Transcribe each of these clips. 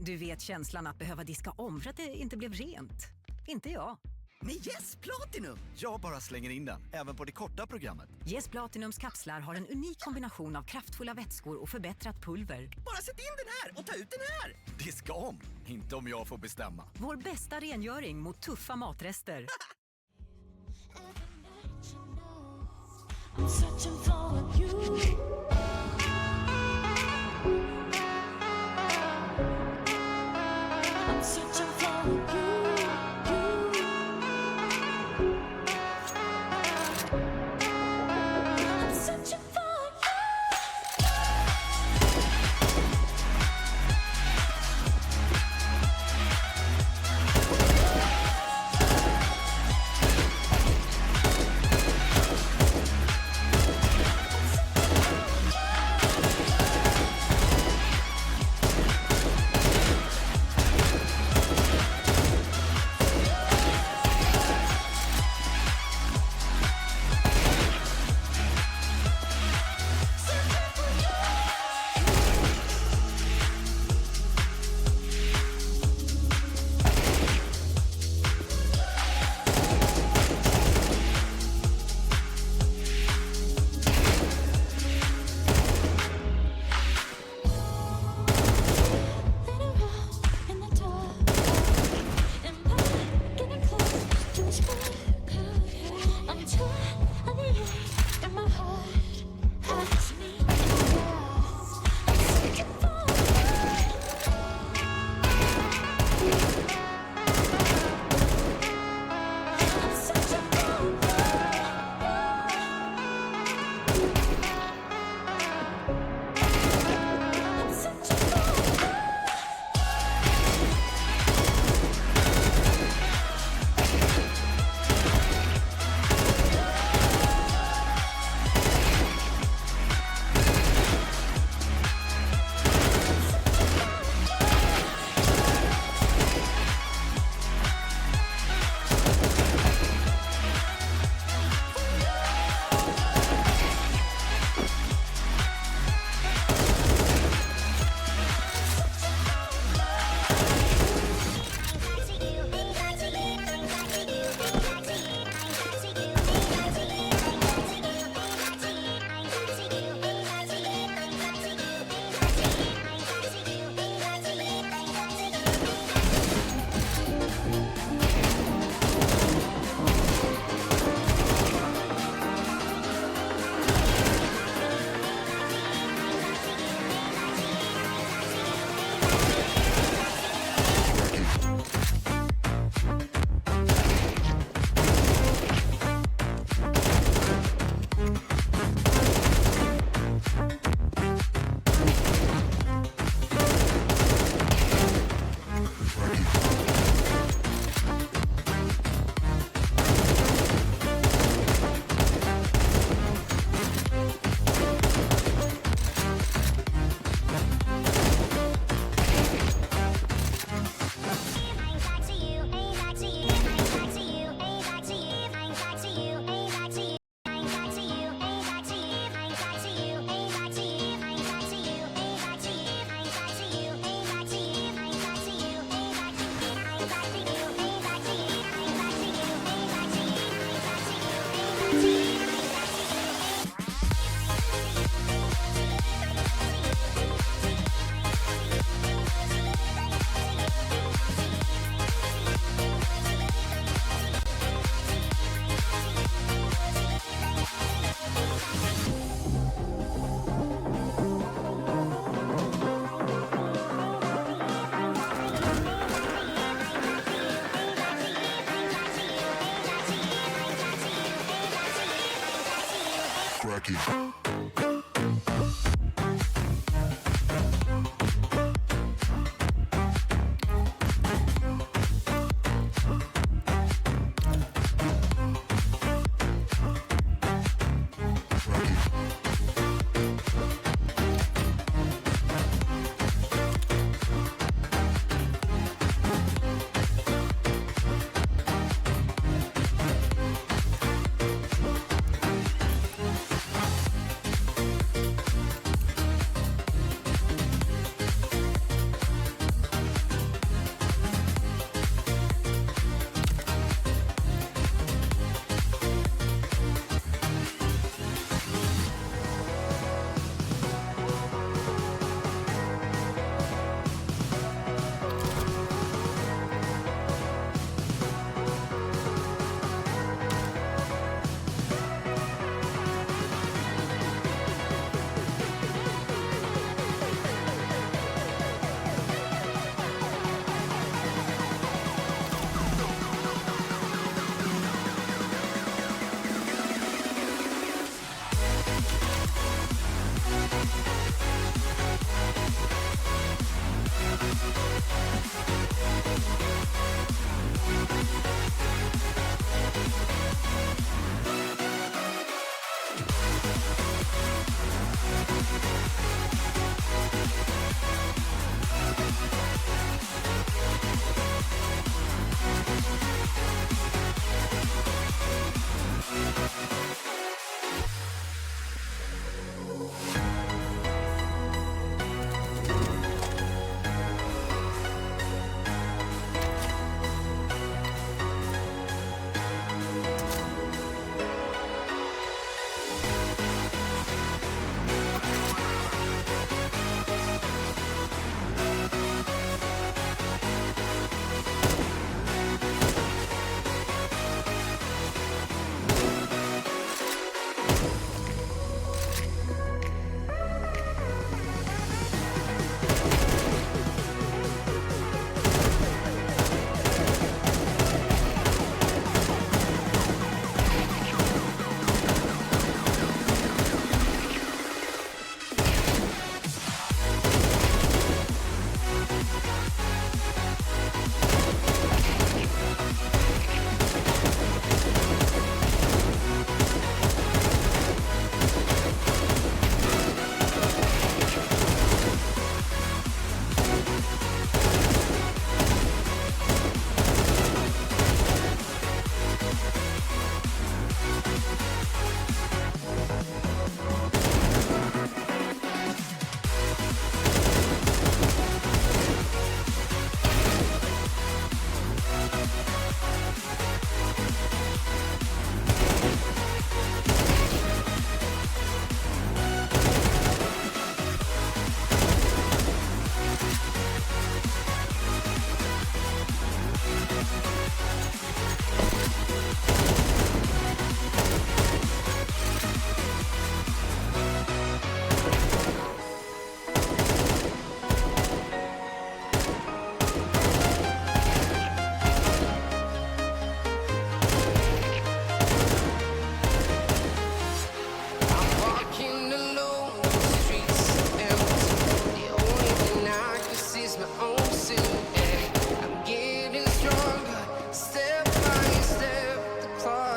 Du vet känslan att behöva diska om för att det inte blev rent. Inte jag. Med Yes Platinum! Jag bara slänger in den, även på det korta programmet. Yes Platinums kapslar har en unik kombination av kraftfulla vätskor och förbättrat pulver. Bara sätt in den här och ta ut den här! Diska om, inte om jag får bestämma. Vår bästa rengöring mot tuffa matrester. I'm searching for you. I'm searching for you. I'm searching for Cracky.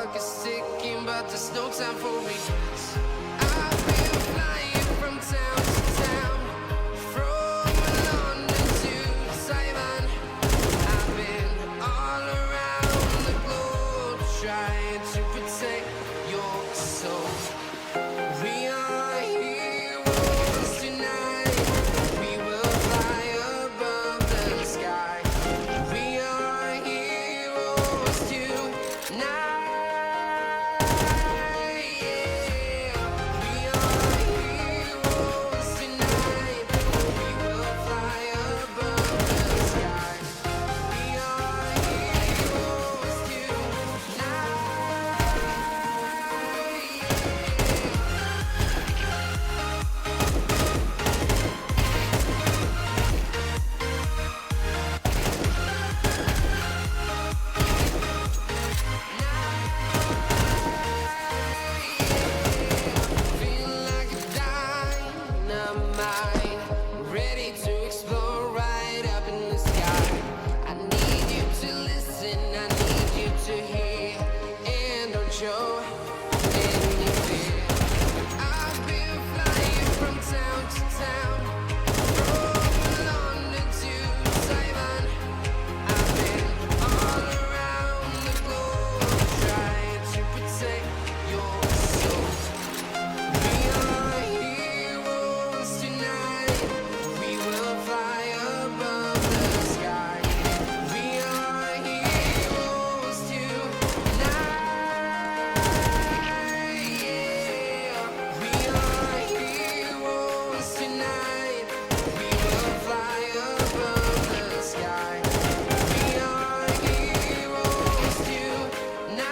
clock is ticking, but there's no time for regrets. I've been flying from town to town, from London to Taiwan. I've been all around the globe trying to protect your soul. We are heroes tonight. We will fly above the sky. We are heroes tonight. Yeah. We are heroes tonight. We will fly above the sky. We are heroes feel like a dynamite, ready to explode right up in the sky. I need you to listen, I need you to hear, and don't show any fear. I've been flying from town to town, from London to Taiwan. I've been all around the globe trying to protect your soul. We are heroes tonight. We will fly above the sky. We are heroes tonight. Yeah. We are heroes tonight. We will fly above the sky. We are heroes tonight.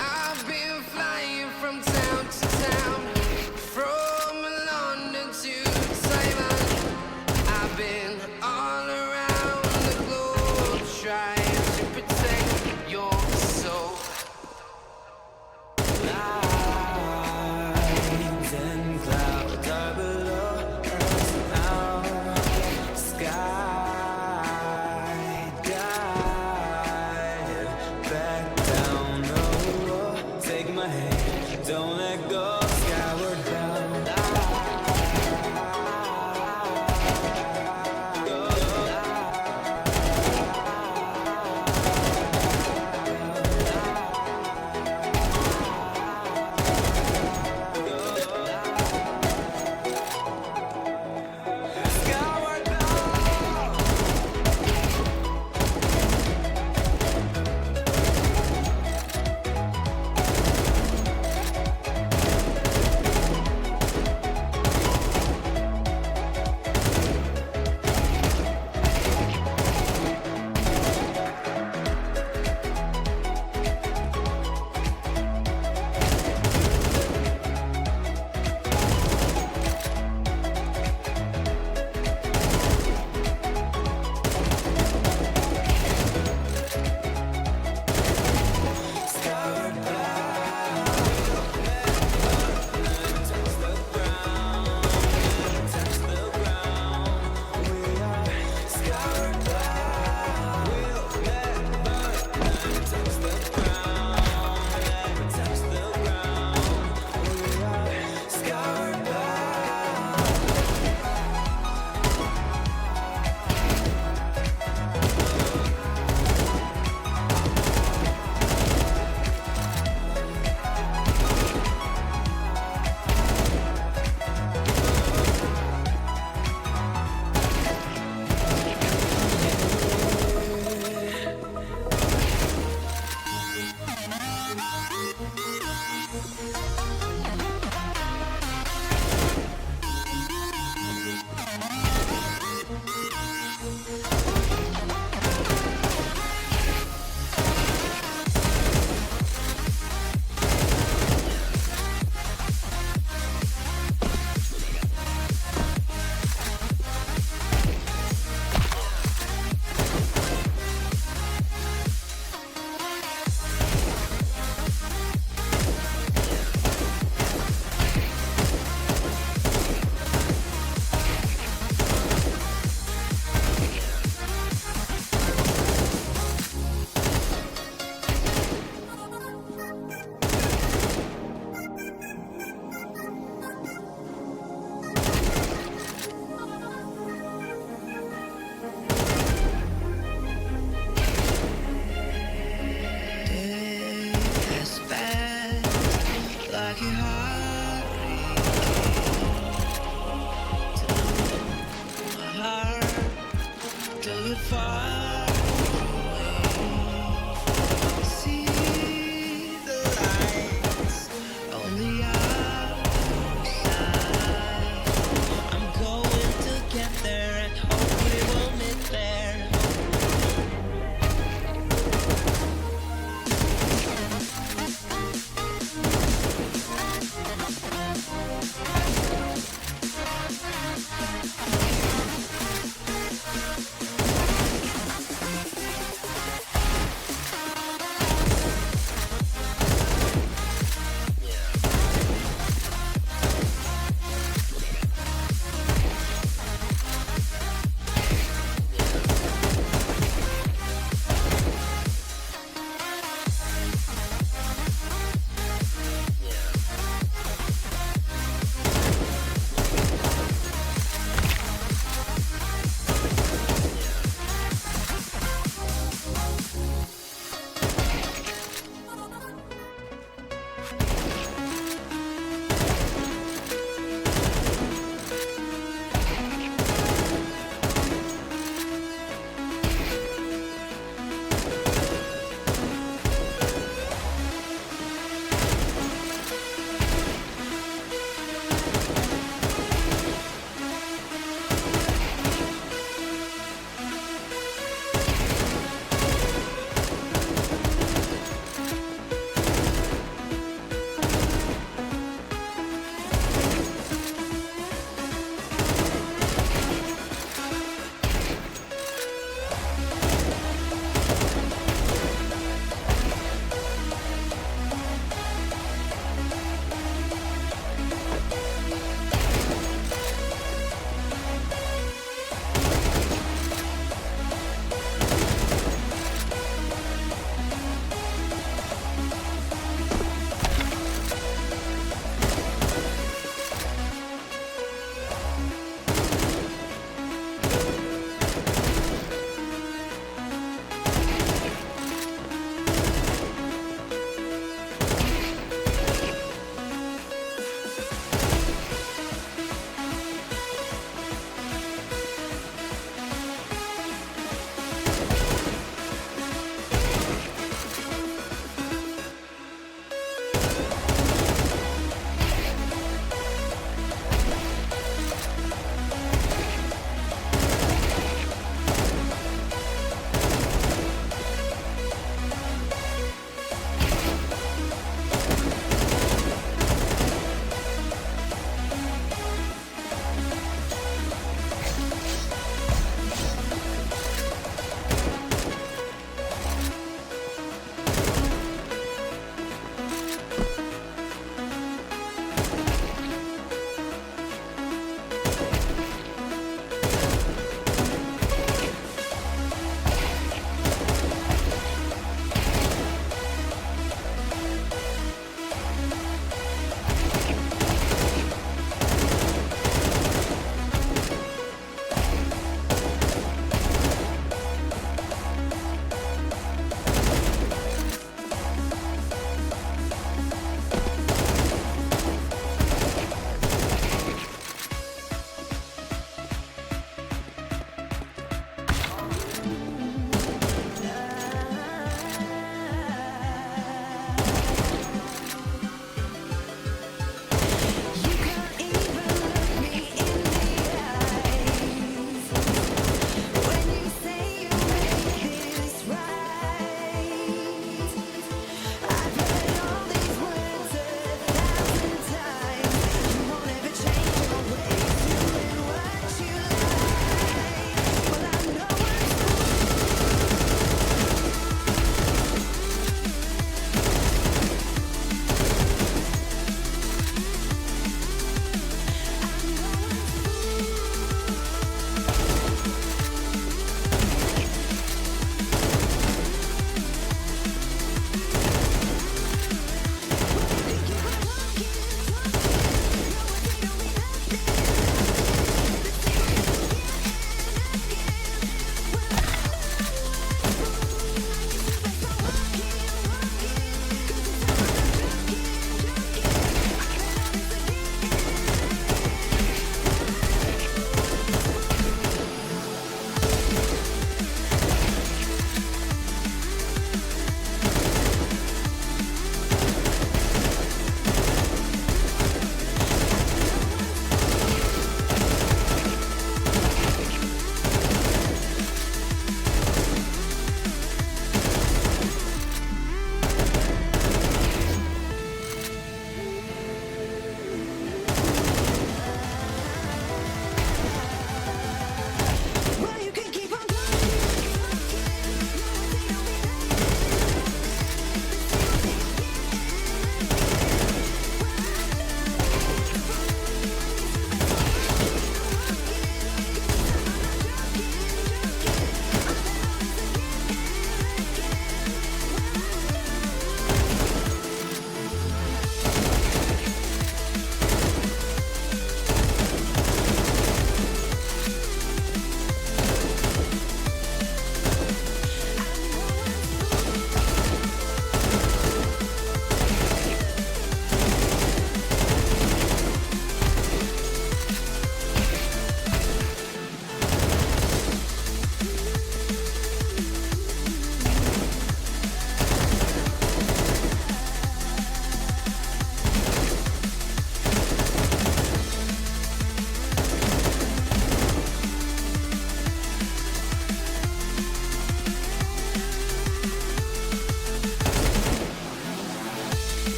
I've been flying from town to town, from London to Taiwan. I've been all around the globe trying to protect your soul. Lines and clouds are below us now. Sky dive back down. Oh, take my hand, don't let go. Skyward bound.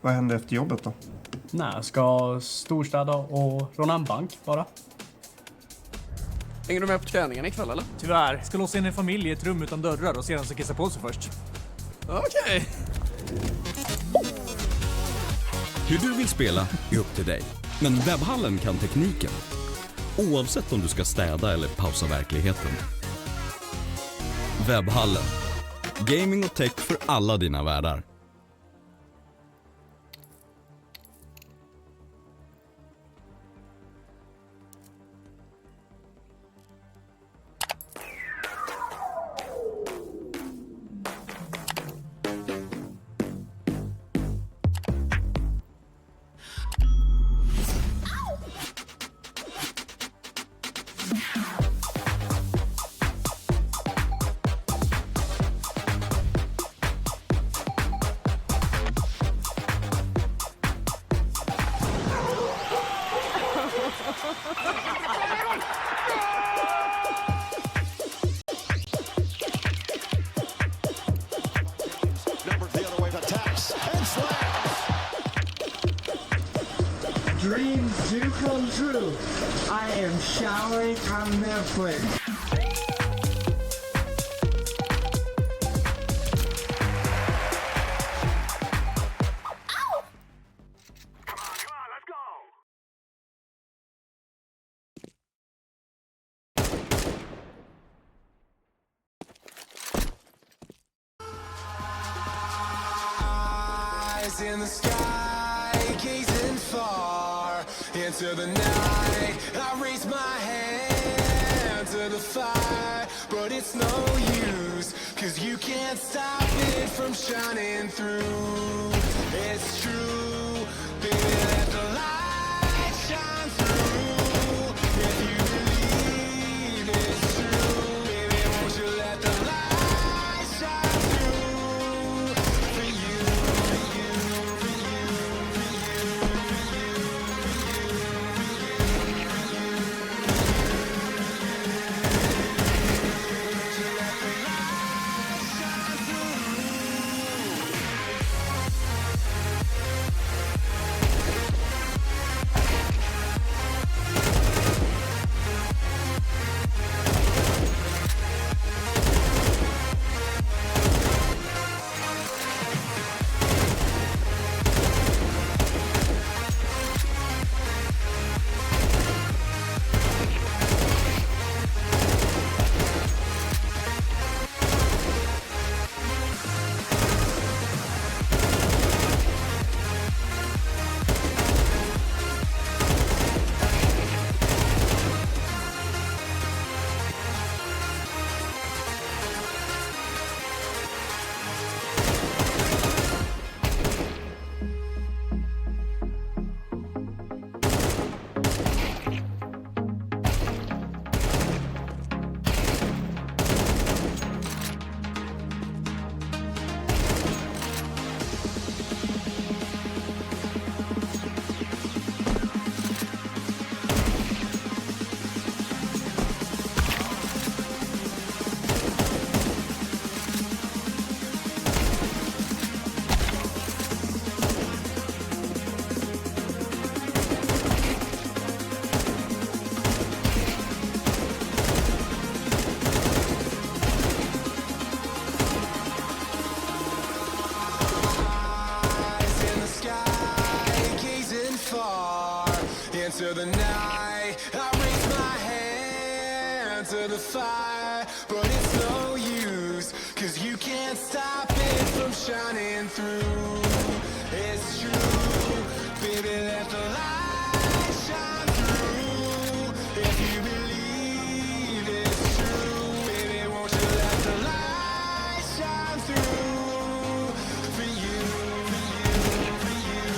Vad händer efter jobbet då? Nej, jag ska storstäda och råna en bank bara. Hänger du med på träningen ikväll eller? Tyvärr. Ska låsa in en familj i ett rum utan dörrar och sedan så kissa på sig först. Okej. Hur du vill spela är upp till dig. Men webbhallen kan tekniken. Oavsett om du ska städa eller pausa verkligheten. Webbhallen. Gaming och tech för alla dina världar. Dreams do come true. I am showering on Netflix. In the sky, gazing far into the night. I raise my hand to the fire, but it's no use, 'cause you can't stop it from shining through. It's true, baby, let the light shine through. If you believe it's true, baby, won't you let the light shine through for you. Into the night, I raise my hand to the fire, but it's no use, 'cause you can't stop it from shining through. It's true, baby, let the light shine through. If you believe it's true, baby, won't you let the light shine through for you, for you, for you, for you.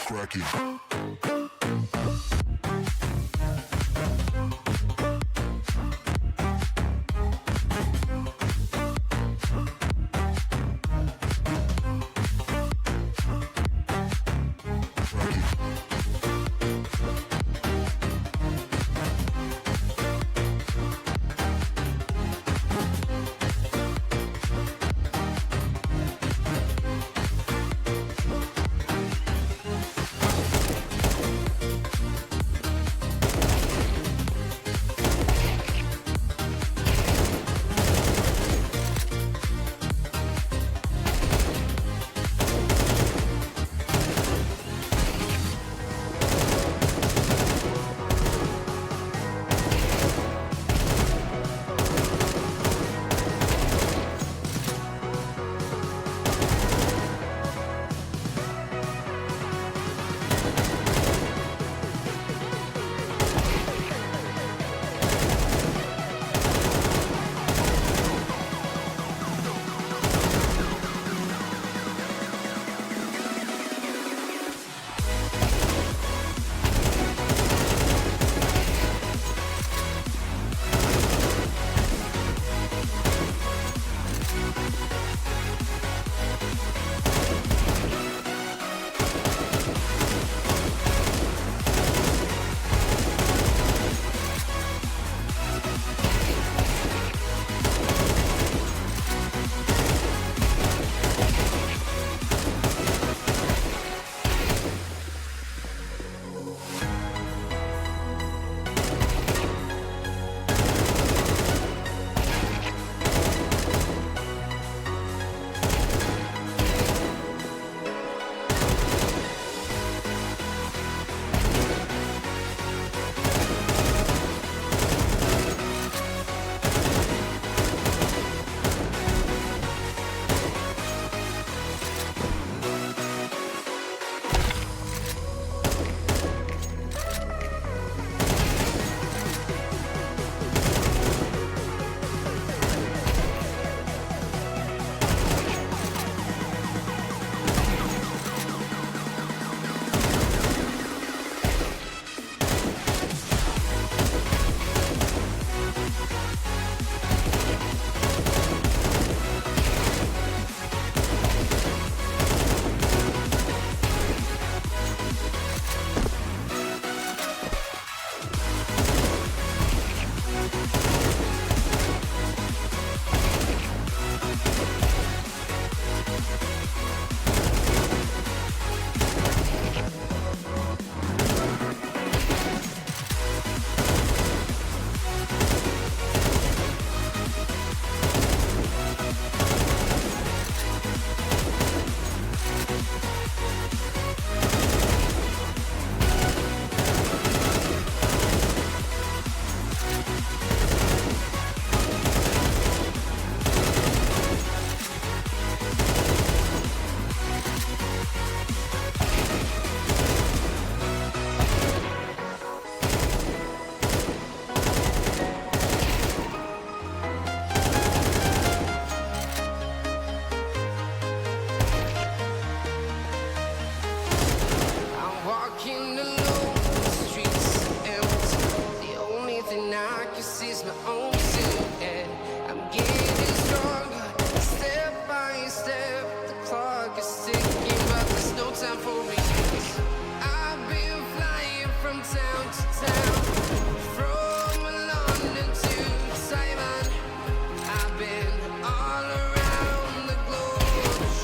Crack it.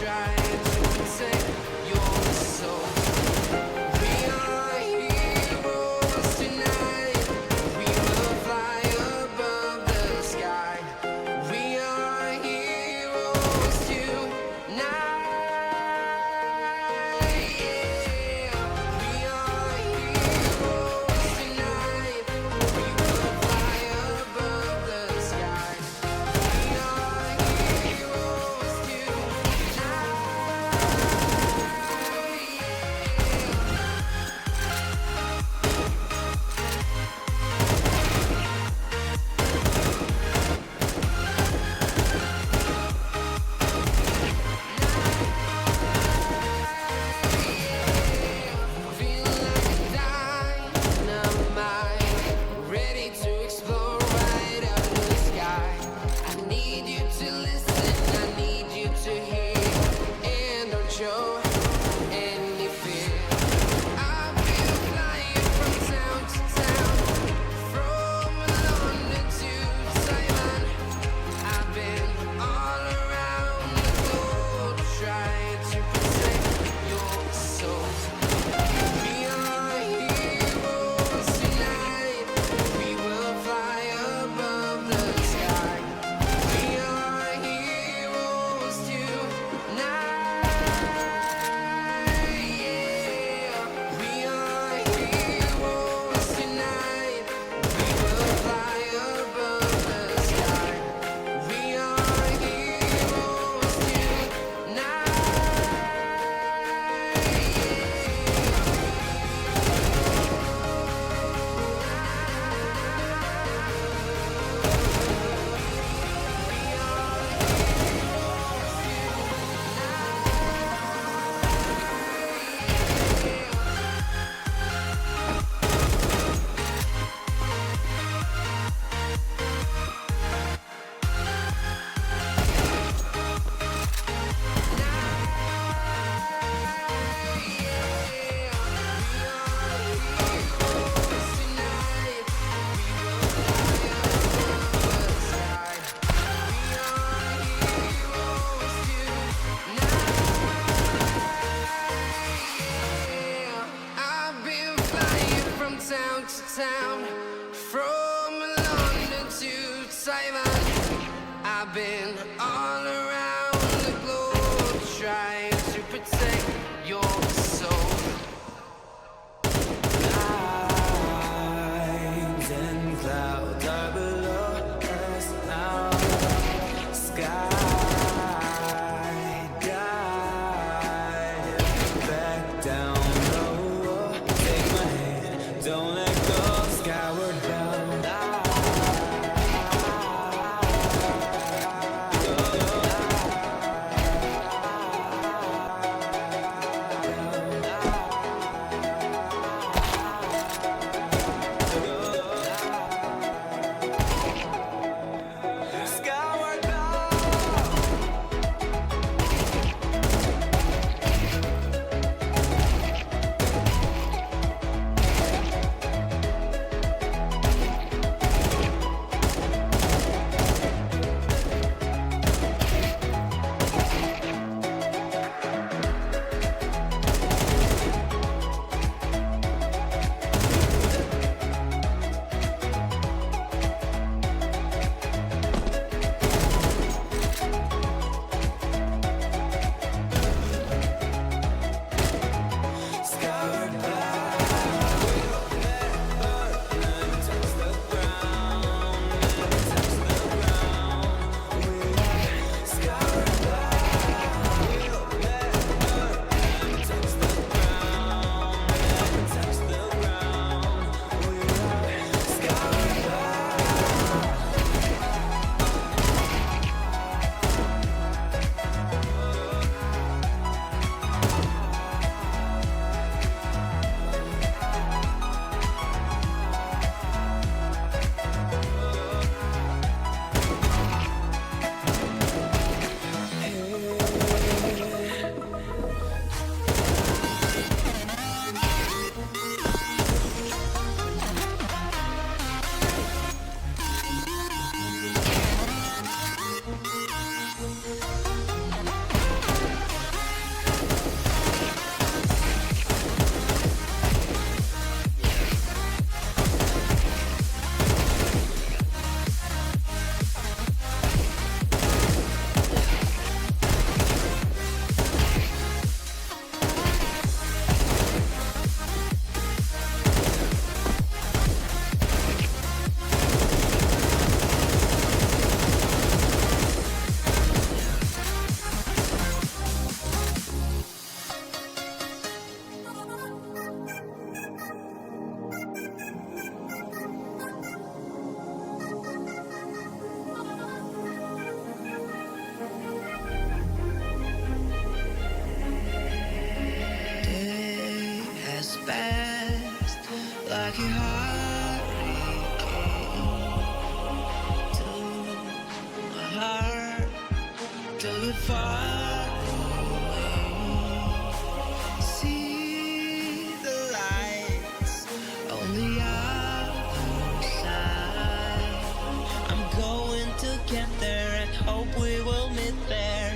Trying to protect your soul. We are town to town, from London to Taiwan. I've been all around the globe trying to protect your soul. Lines and clouds are below us now. Sky dive back down low. Take my hand, don't let go. Skyward bound. Skyward bound. Skyward bound. Never touch the ground. Never touch the ground. Skyward bound. Never touch the ground. Never touch the ground. Skyward day has passed like a hurricane to my heart, till it far away. See the lights on the other side. I'm going to get there and hope we will meet there.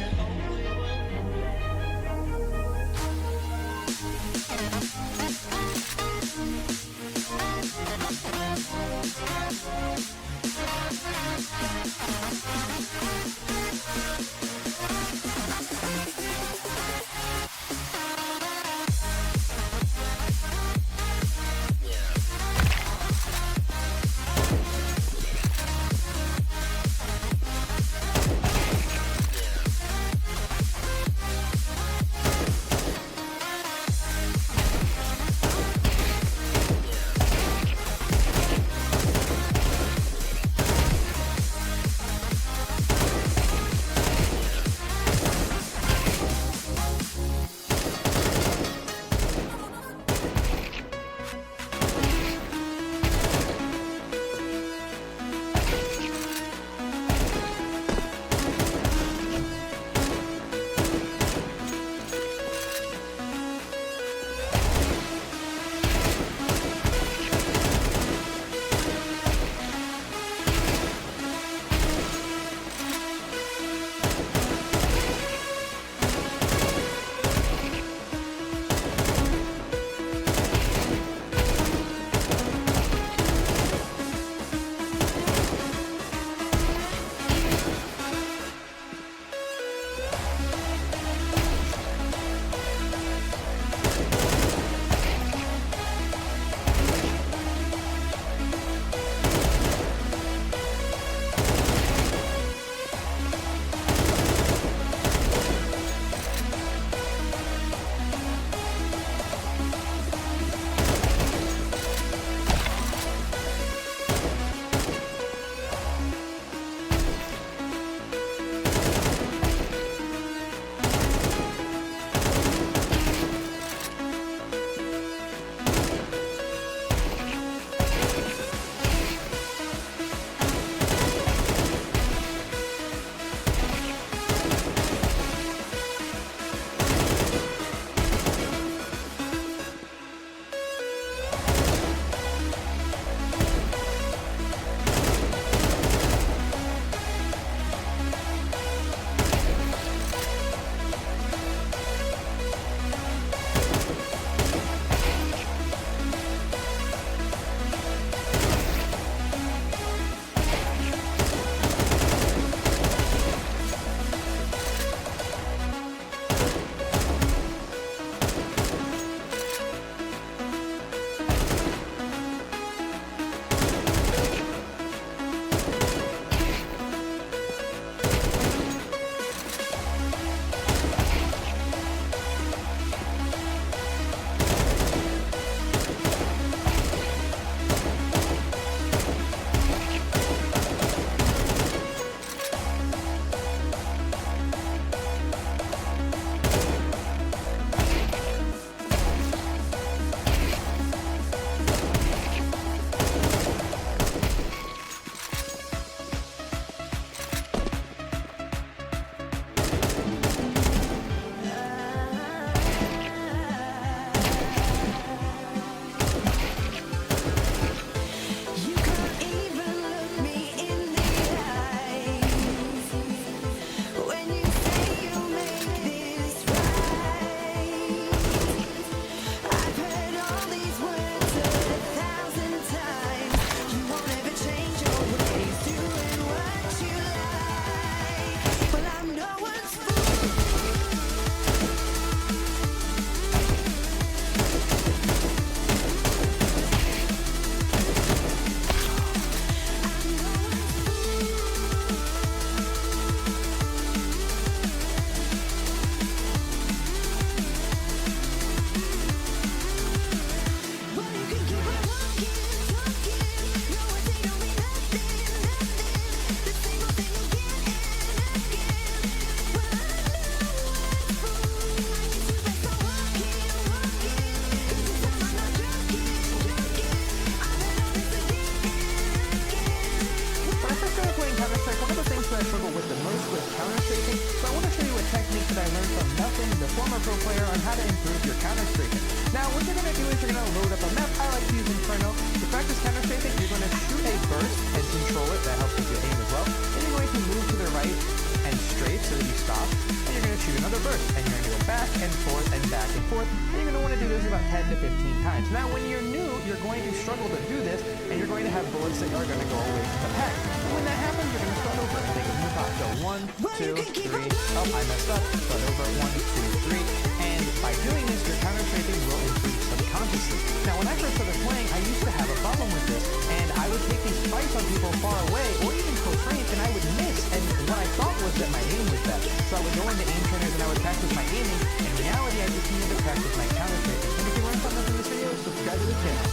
to do this about 10 to 15 times. Now, when you're new, you're going to struggle to do this, and you're going to have bullets that are going to go away from the pack. And when that happens, you're going to start over and take it from the top. So 1, 2, 3. Oh, I messed up. Start over. 1, 2, 3. And by doing this, your counter-strafing will improve subconsciously. Now, when I first started playing, I used to have a problem with this, and I would take these fights on people far away, or even close range, and I would miss. And what I thought was that my aim was better. So I would go into aim trainers and I would practice my aiming. In reality, I just needed to practice my counter-strafing. And if you learned something from this video, subscribe to the channel.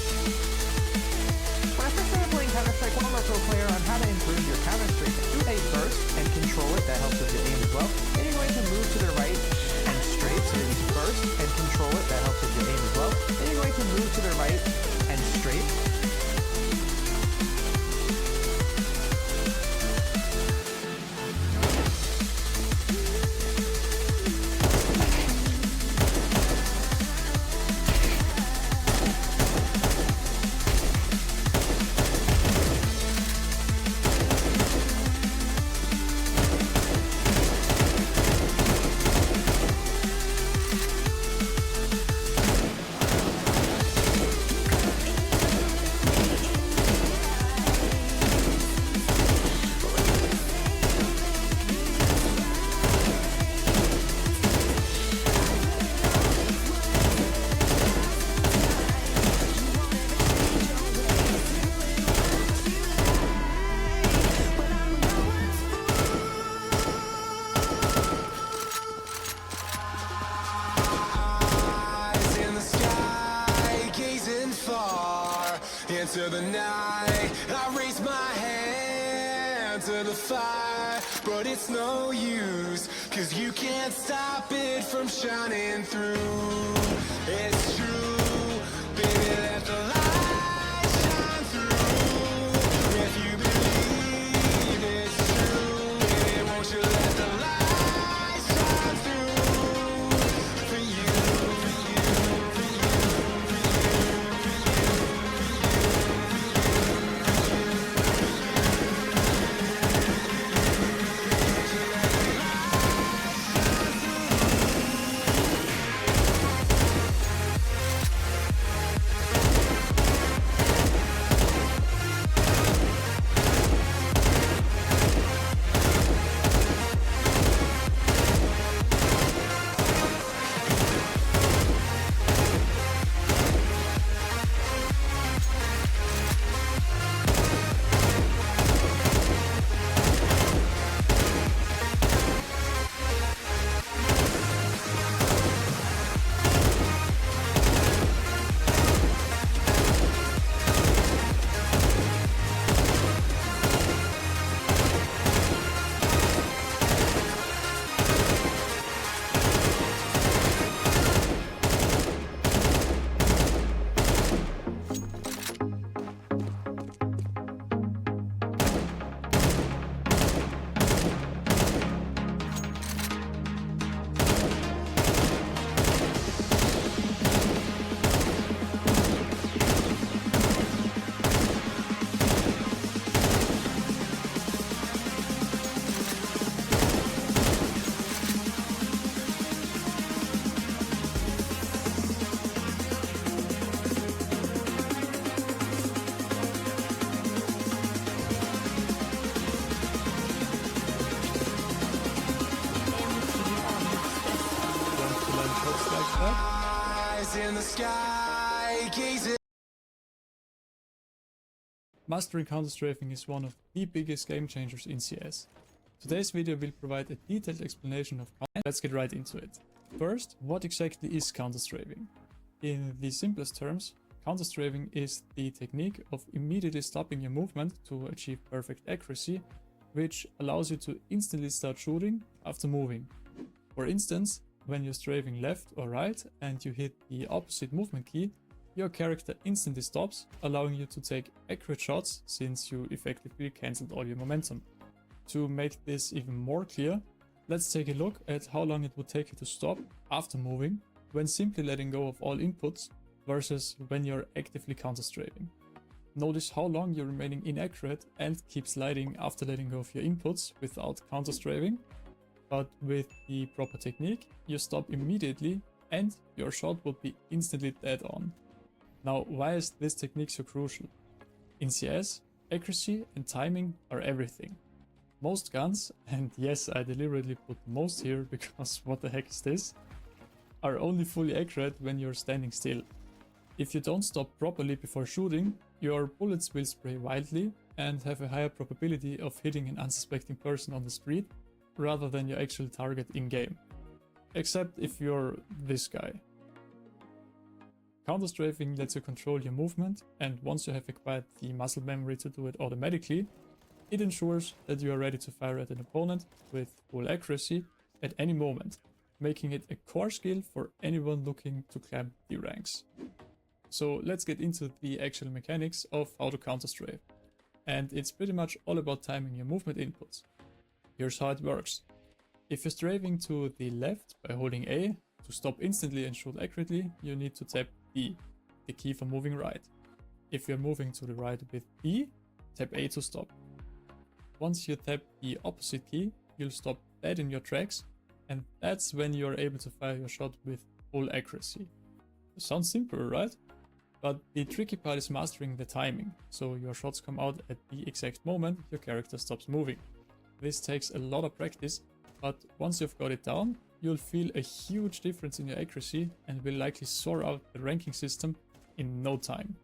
When I first started playing Counter-Strike, one of our pro player on how to improve your counter-strafing. Do a burst and control it. That helps with your aim as well. Then you're going to move to the right and straight. So you burst and control it. That helps with your aim as well. Then you're going to move to the right and straight. Into the night, I raise my hand to the fire, but it's no use, 'cause you can't stop it from shining through. It's true, baby, let the light shine through. If you believe it's true, baby, won't you let the light shine through for you, for you, for you, for in the sky, gazing. Mastering counter-strafing is one of the biggest game changers in CS. Today's video will provide a detailed explanation of counter. Let's get right into it. First, what exactly is counter-strafing? In the simplest terms, counter-strafing is the technique of immediately stopping your movement to achieve perfect accuracy, which allows you to instantly start shooting after moving. For instance, when you're strafing left or right and you hit the opposite movement key, your character instantly stops, allowing you to take accurate shots since you effectively cancelled all your momentum. To make this even more clear, let's take a look at how long it would take you to stop after moving when simply letting go of all inputs versus when you're actively counter-strafing. Notice how long you're remaining inaccurate and keep sliding after letting go of your inputs without counter-strafing. But with the proper technique, you stop immediately and your shot would be instantly dead on. Now, why is this technique so crucial? In CS, accuracy and timing are everything. Most guns, and yes, I deliberately put most here because what the heck is this, are only fully accurate when you're standing still. If you don't stop properly before shooting, your bullets will spray wildly and have a higher probability of hitting an unsuspecting person on the street rather than your actual target in-game. Except if you're this guy. Counter-strafing lets you control your movement, and once you have acquired the muscle memory to do it automatically, it ensures that you are ready to fire at an opponent with full accuracy at any moment, making it a core skill for anyone looking to climb the ranks. So let's get into the actual mechanics of how to counter-strafe. And it's pretty much all about timing your movement inputs. Here's how it works. If you're strafing to the left by holding A, to stop instantly and shoot accurately, you need to tap B, the key for moving right. If you're moving to the right with B, tap A to stop. Once you tap the opposite key, you'll stop dead in your tracks, and that's when you're able to fire your shot with full accuracy. Sounds simple, right? But the tricky part is mastering the timing, so your shots come out at the exact moment your character stops moving. This takes a lot of practice, but once you've got it down, you'll feel a huge difference in your accuracy and will likely soar out the ranking system in no time.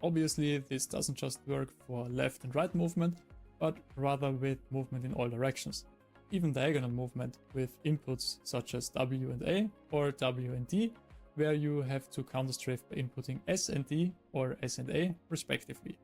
Obviously, this doesn't just work for left and right movement, but rather with movement in all directions. Even diagonal movement with inputs such as W and A or W and D, where you have to counter-strafe by inputting S and D or S and A respectively.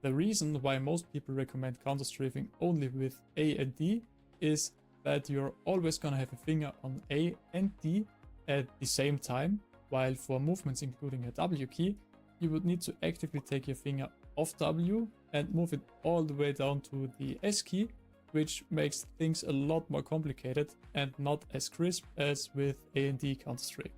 The reason why most people recommend counter-strafing only with A and D is that you're always gonna have a finger on A and D at the same time, while for movements including a W key, you would need to actively take your finger off W and move it all the way down to the S key, which makes things a lot more complicated and not as crisp as with A and D counter-strafe.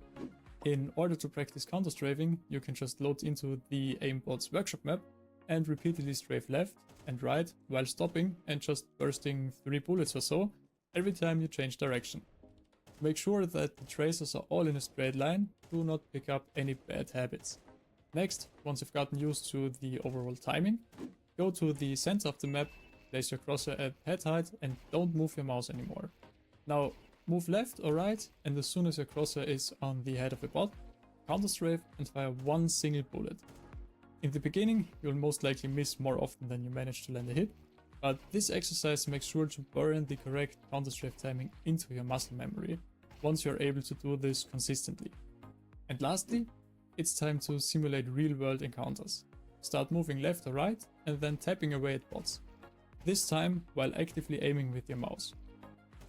In order to practice counter-strafing, you can just load into the aimbot's workshop map and repeatedly strafe left and right while stopping and just bursting 3 bullets or so every time you change direction. Make sure that the tracers are all in a straight line, do not pick up any bad habits. Next, once you've gotten used to the overall timing, go to the center of the map, place your crosshair at head height and don't move your mouse anymore. Now, move left or right, and as soon as your crosshair is on the head of a bot, counter-strafe and fire one single bullet. In the beginning, you'll most likely miss more often than you manage to land a hit, but this exercise makes sure to burn the correct counter-strafe timing into your muscle memory, once you're able to do this consistently. And lastly, it's time to simulate real-world encounters. Start moving left or right, and then tapping away at bots. This time while actively aiming with your mouse.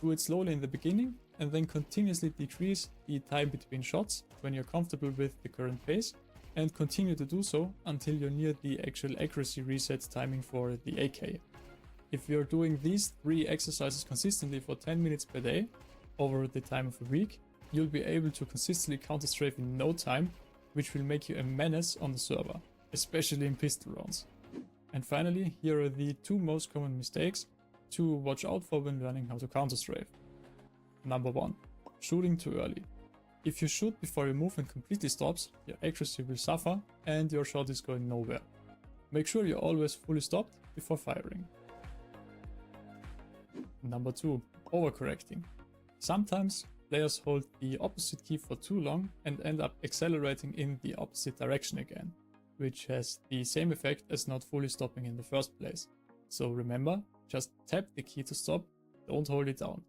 Do it slowly in the beginning, and then continuously decrease the time between shots when you're comfortable with the current pace, and continue to do so until you're near the actual accuracy reset timing for the AK. If you're doing these 3 exercises consistently for 10 minutes per day, over the time of a week, you'll be able to consistently counter-strafe in no time, which will make you a menace on the server, especially in pistol rounds. And finally, here are the 2 most common mistakes to watch out for when learning how to counter-strafe. Number 1. Shooting too early. If you shoot before your movement completely stops, your accuracy will suffer and your shot is going nowhere. Make sure you're always fully stopped before firing. Number 2. Overcorrecting. Sometimes players hold the opposite key for too long and end up accelerating in the opposite direction again, which has the same effect as not fully stopping in the first place. So remember, just tap the key to stop, don't hold it down.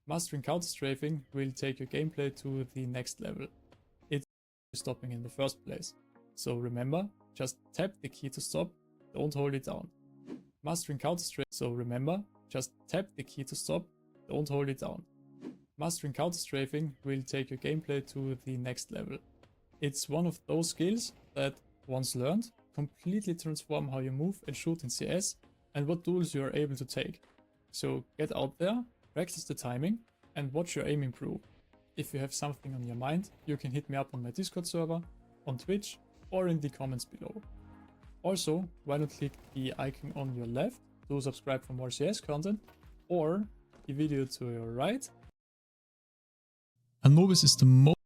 Mastering counter-strafing will take your gameplay to the next level. It's stopping in the first place. So remember, just tap the key to stop, don't hold it down. Mastering counter-strafing. So remember, just tap the key to stop, don't hold it down. Mastering counter-strafing will take your gameplay to the next level. It's one of those skills that, once learned, completely transform how you move and shoot in CS and what tools you are able to take. So get out there, practice the timing, and watch your aim improve. If you have something on your mind, you can hit me up on my Discord server, on Twitch, or in the comments below. Also, why not click the icon on your left to subscribe for more CS content, or the video to your right. Anubis is the most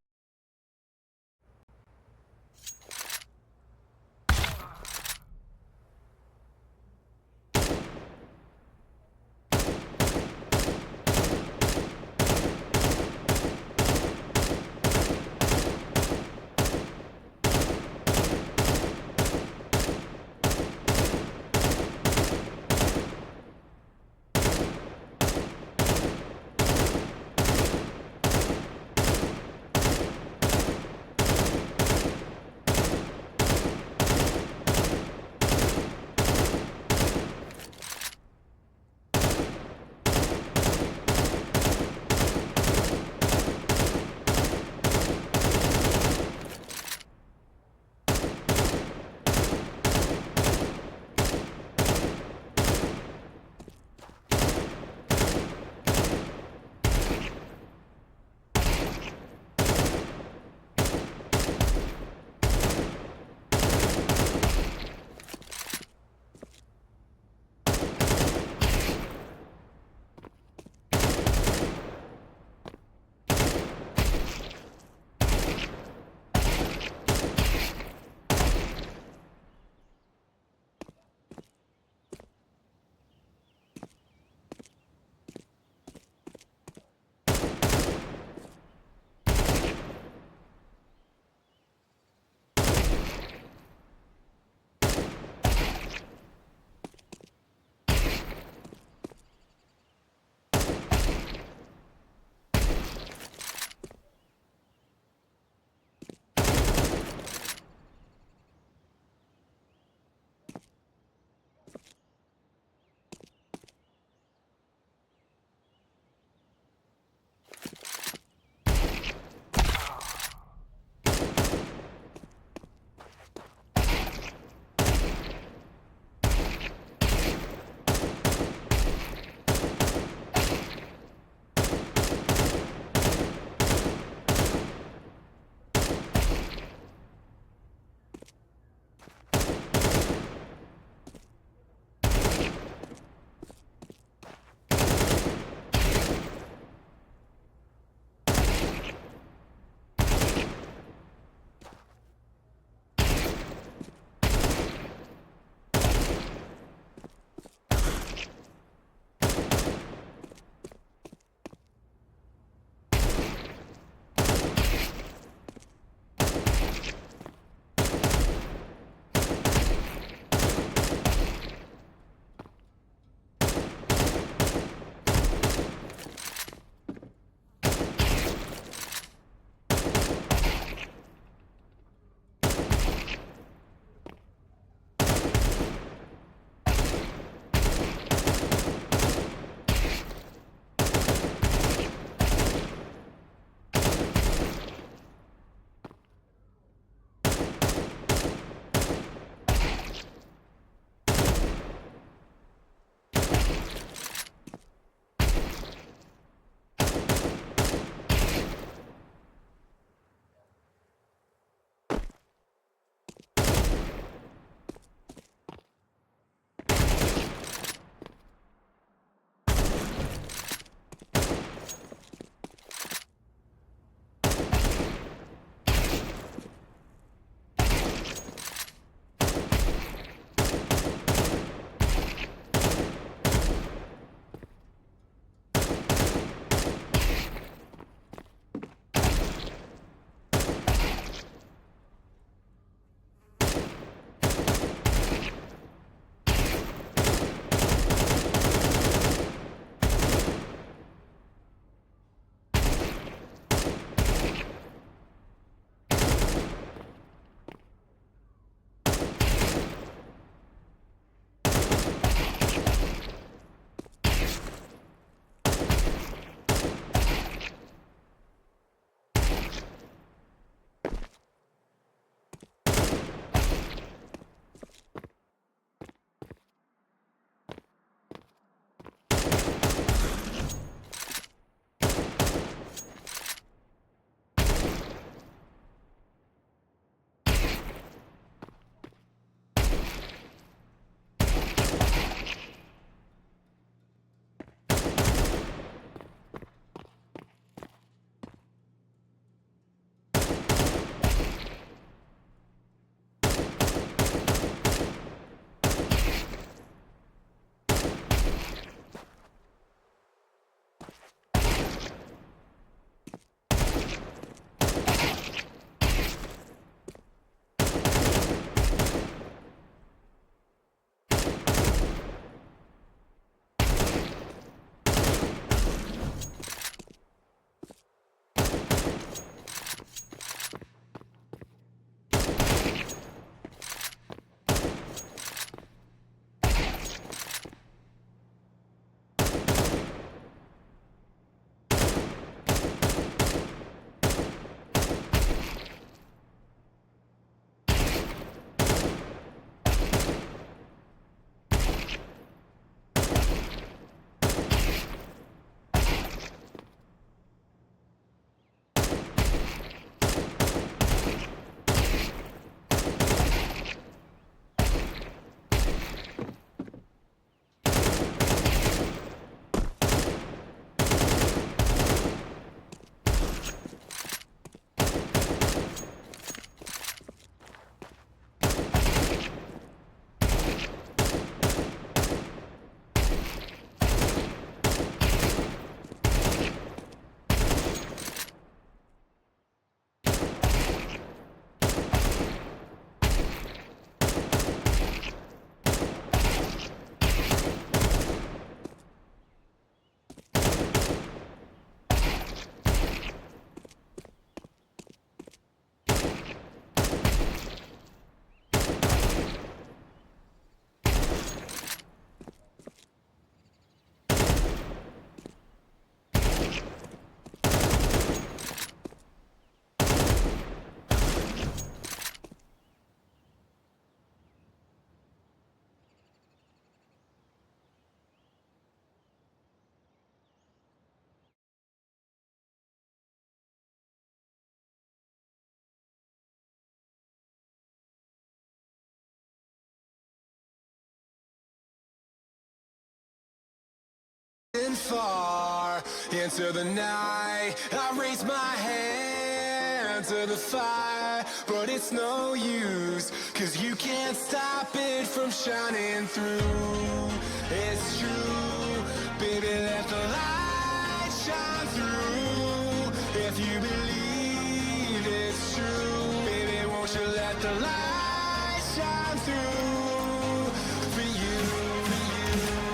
far into the night. I raise my hand to the fire, but it's no use, 'cause you can't stop it from shining through. It's true, baby, let the light shine through. If you believe it's true, baby, won't you let the light shine through for you,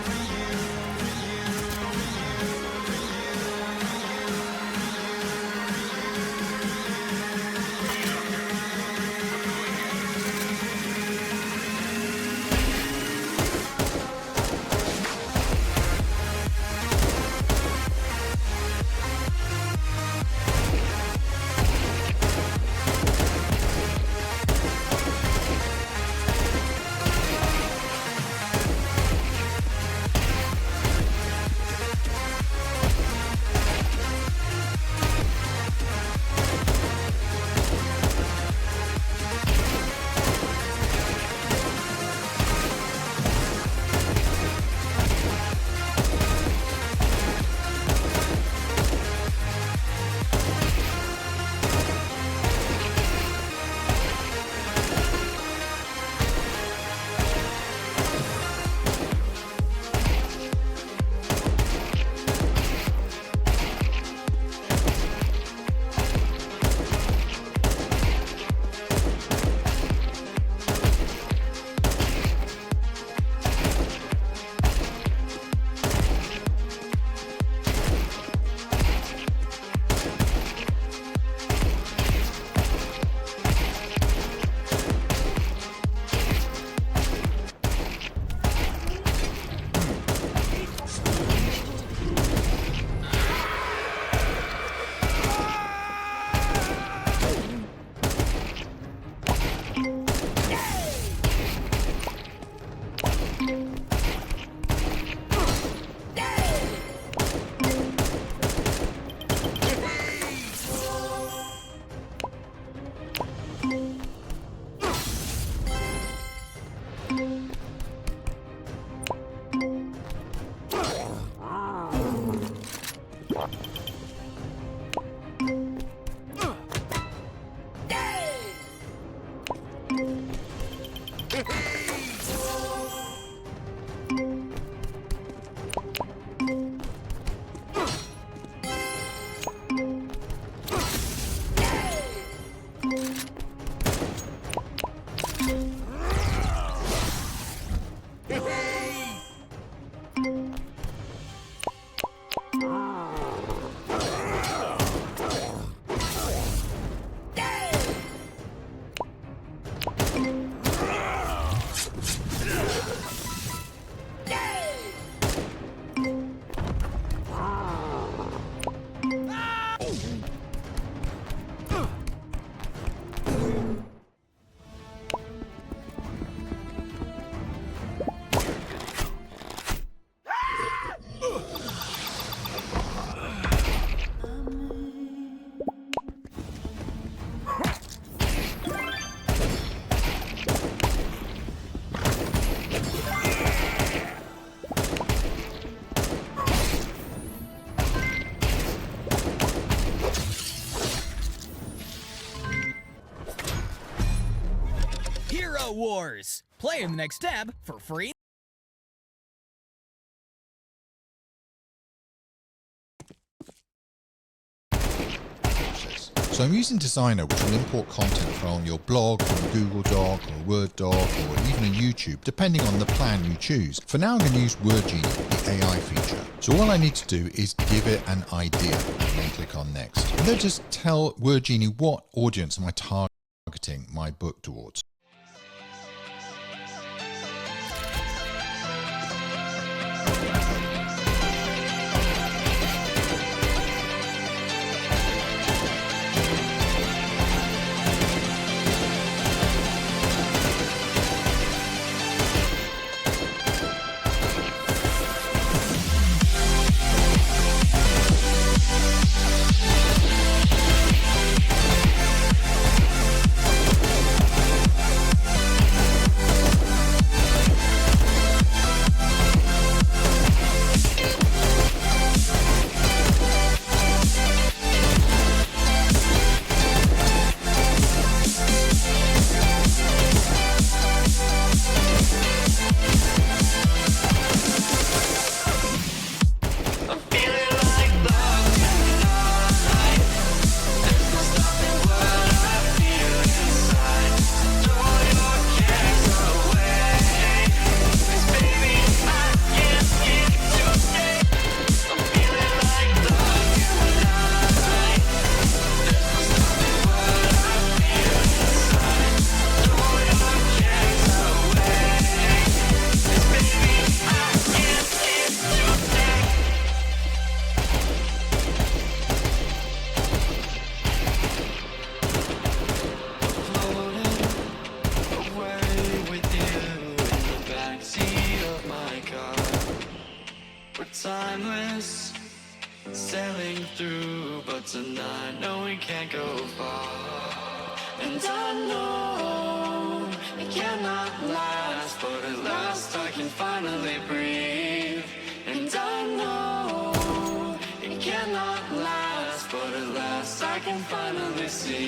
for you, for you, for you, for you, for you, for you, Wars. Play in the next tab for free. So I'm using Designer, which will import content from your blog, from a Google Doc, or a Word doc, or even a YouTube, depending on the plan you choose. For now, I'm going to use WordGenie, the AI feature. So all I need to do is give it an idea, and then click on Next. And then just tell WordGenie what audience am I targeting my book towards. finally breathe. And I know it cannot last, but at last I can finally see.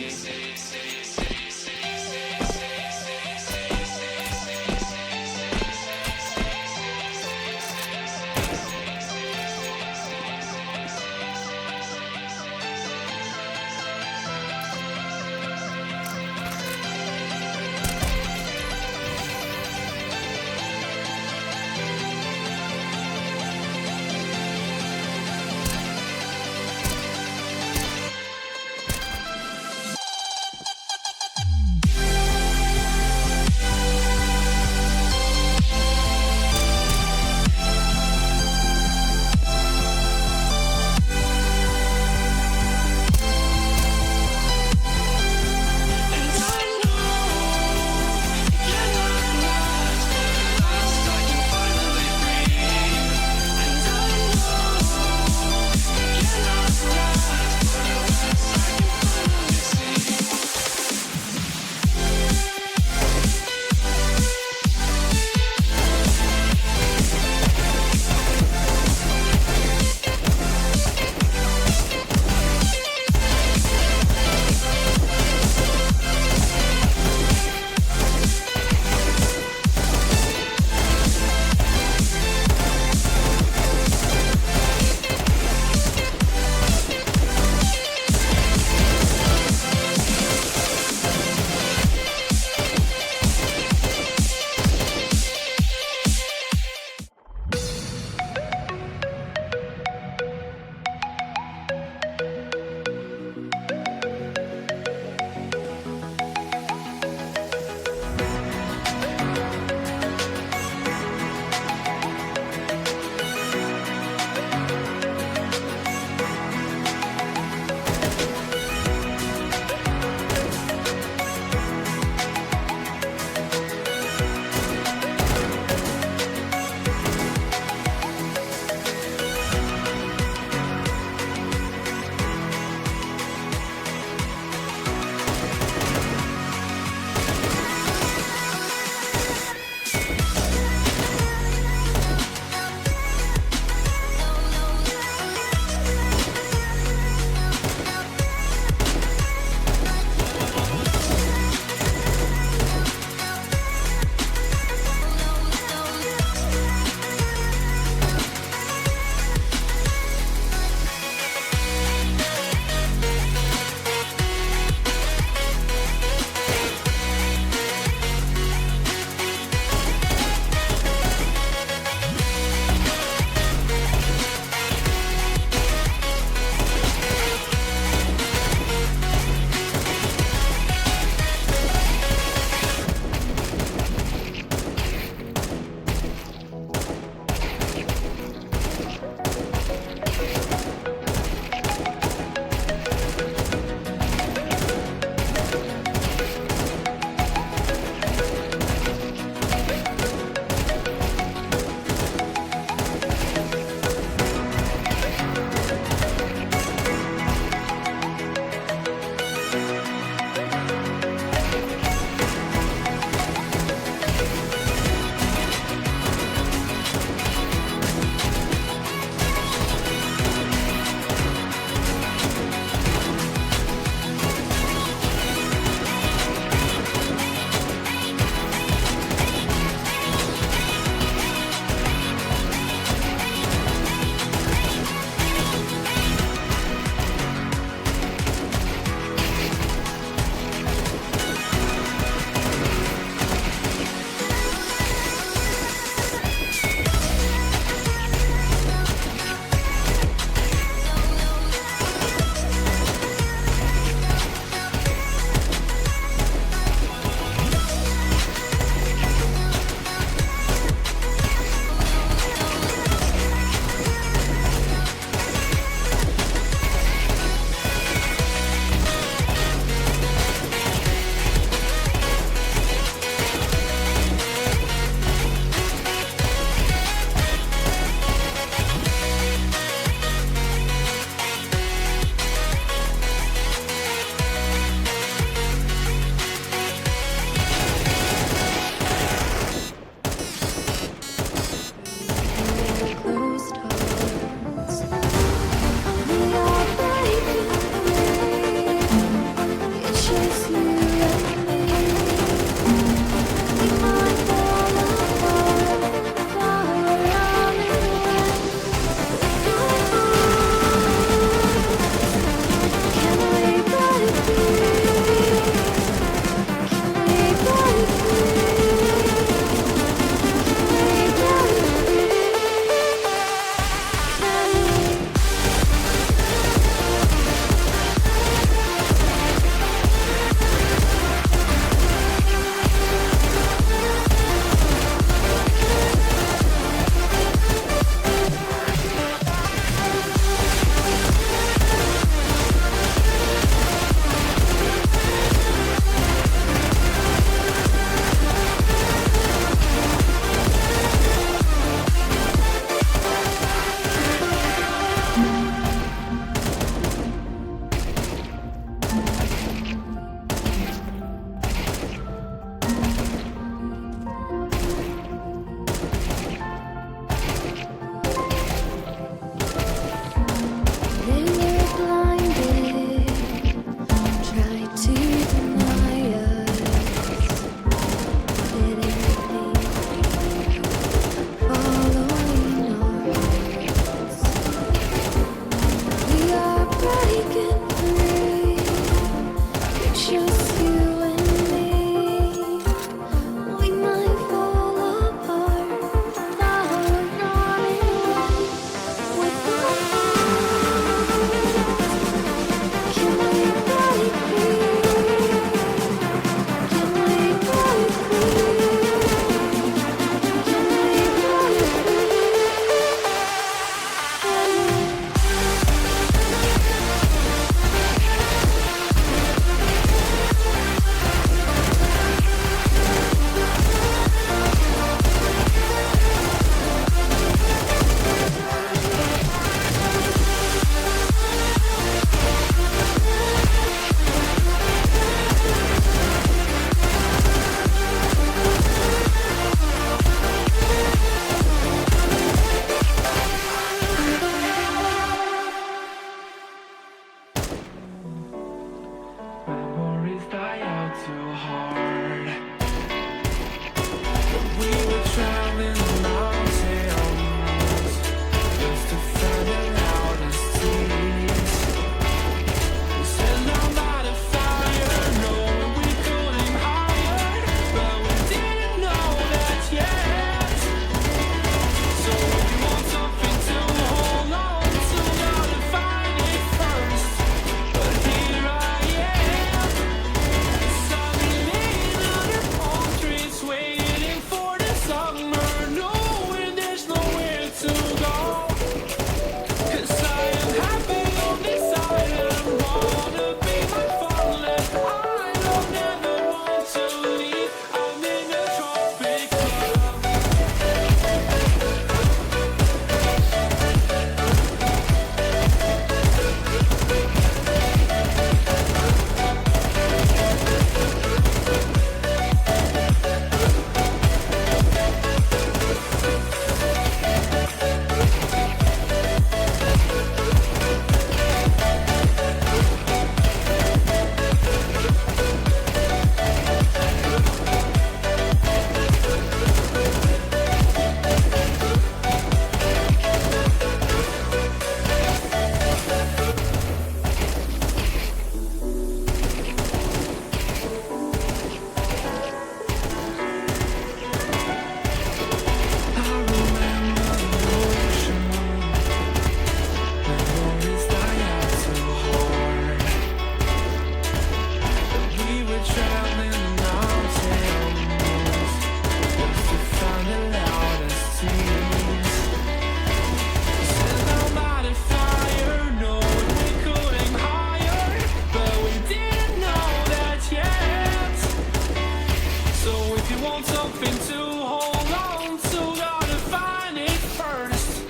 hoping to hold on to, gotta find it first.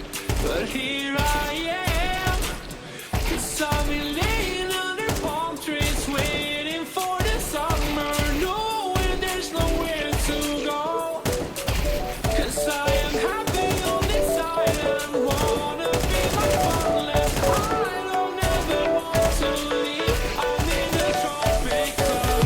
But here I am, 'cause I've been laying under palm trees, waiting for the summer, knowing there's nowhere to go. 'Cause I am happy on this island, wanna be my fatherland. I don't ever want to leave, I'm in the tropics of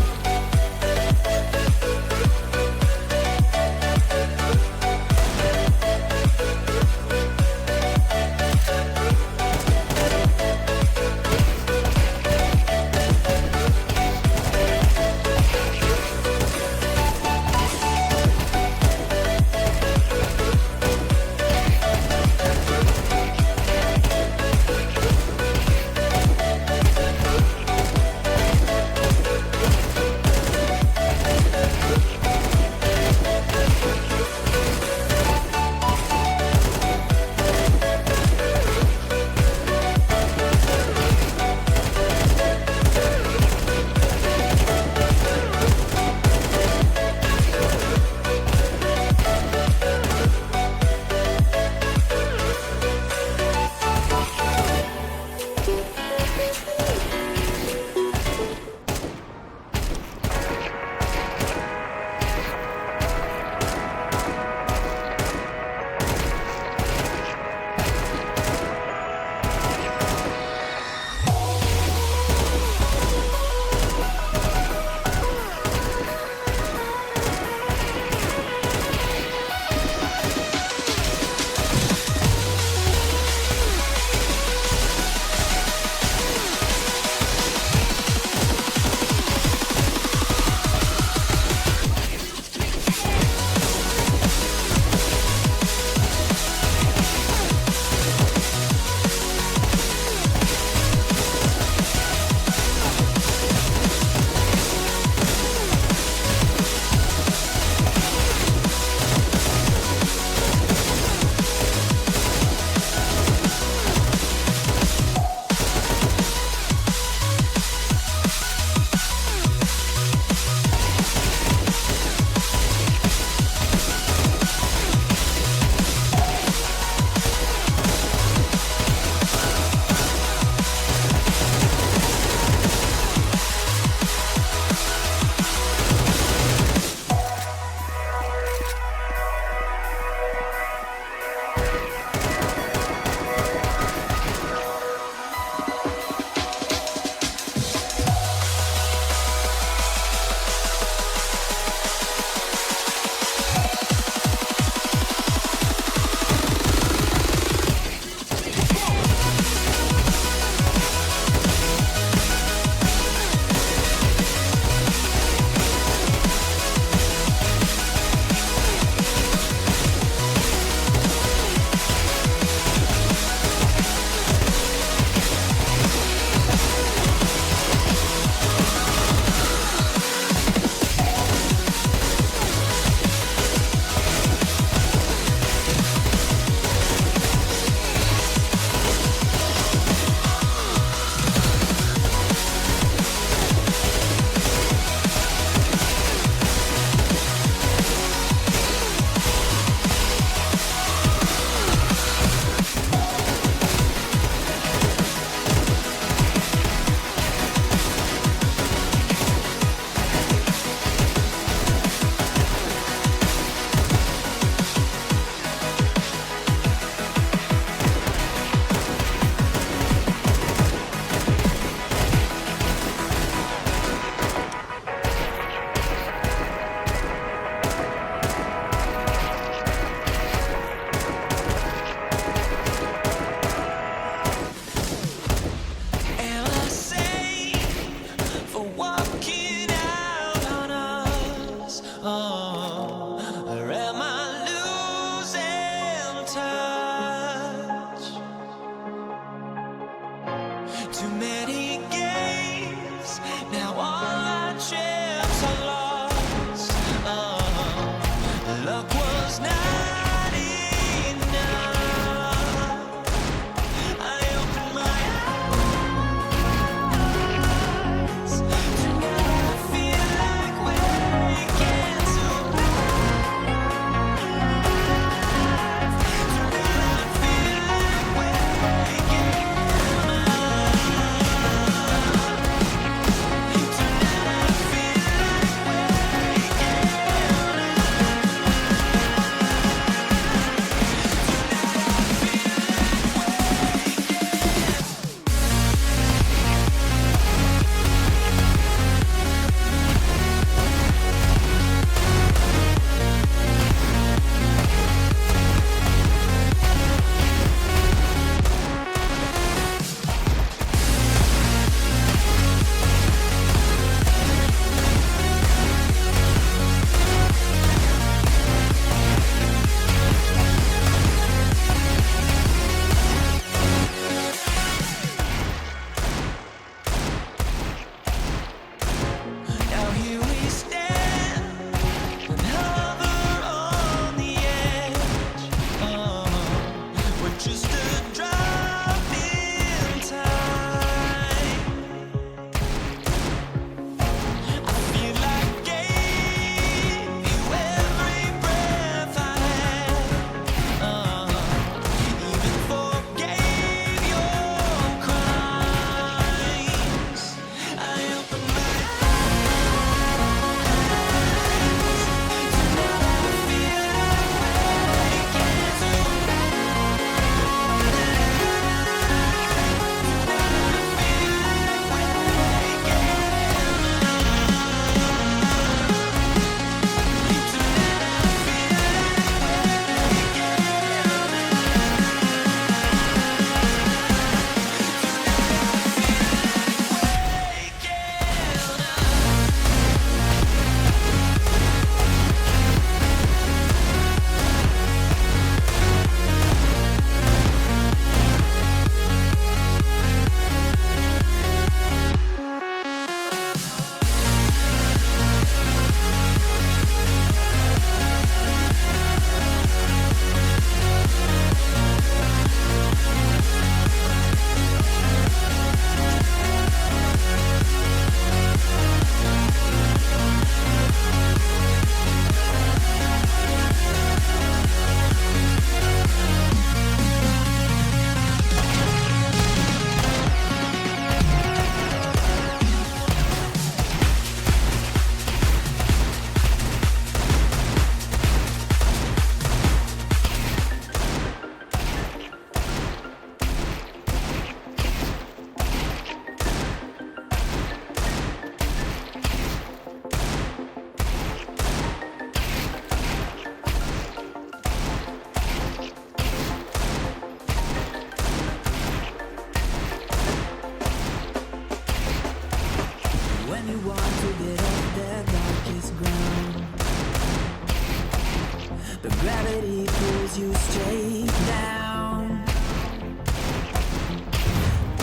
gravity pulls you straight down.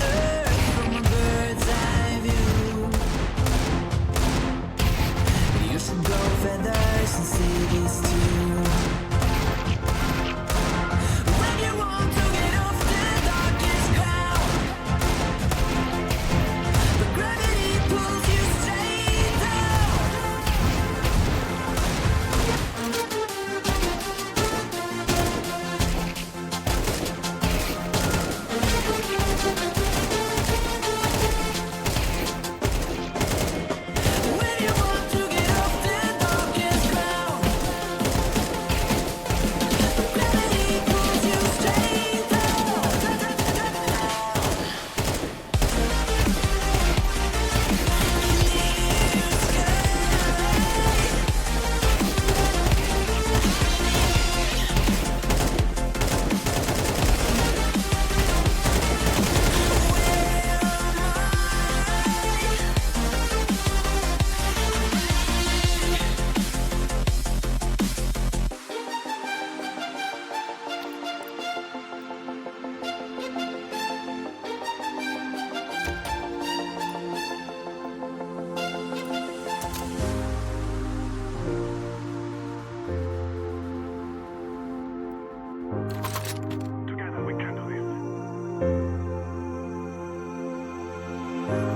Earth from a bird's eye view. You should grow feathers and see this too. When you want to get off the darkest ground, but gravity pulls you straight down. When you want to get off the darkest ground, but gravity pulls you straight down.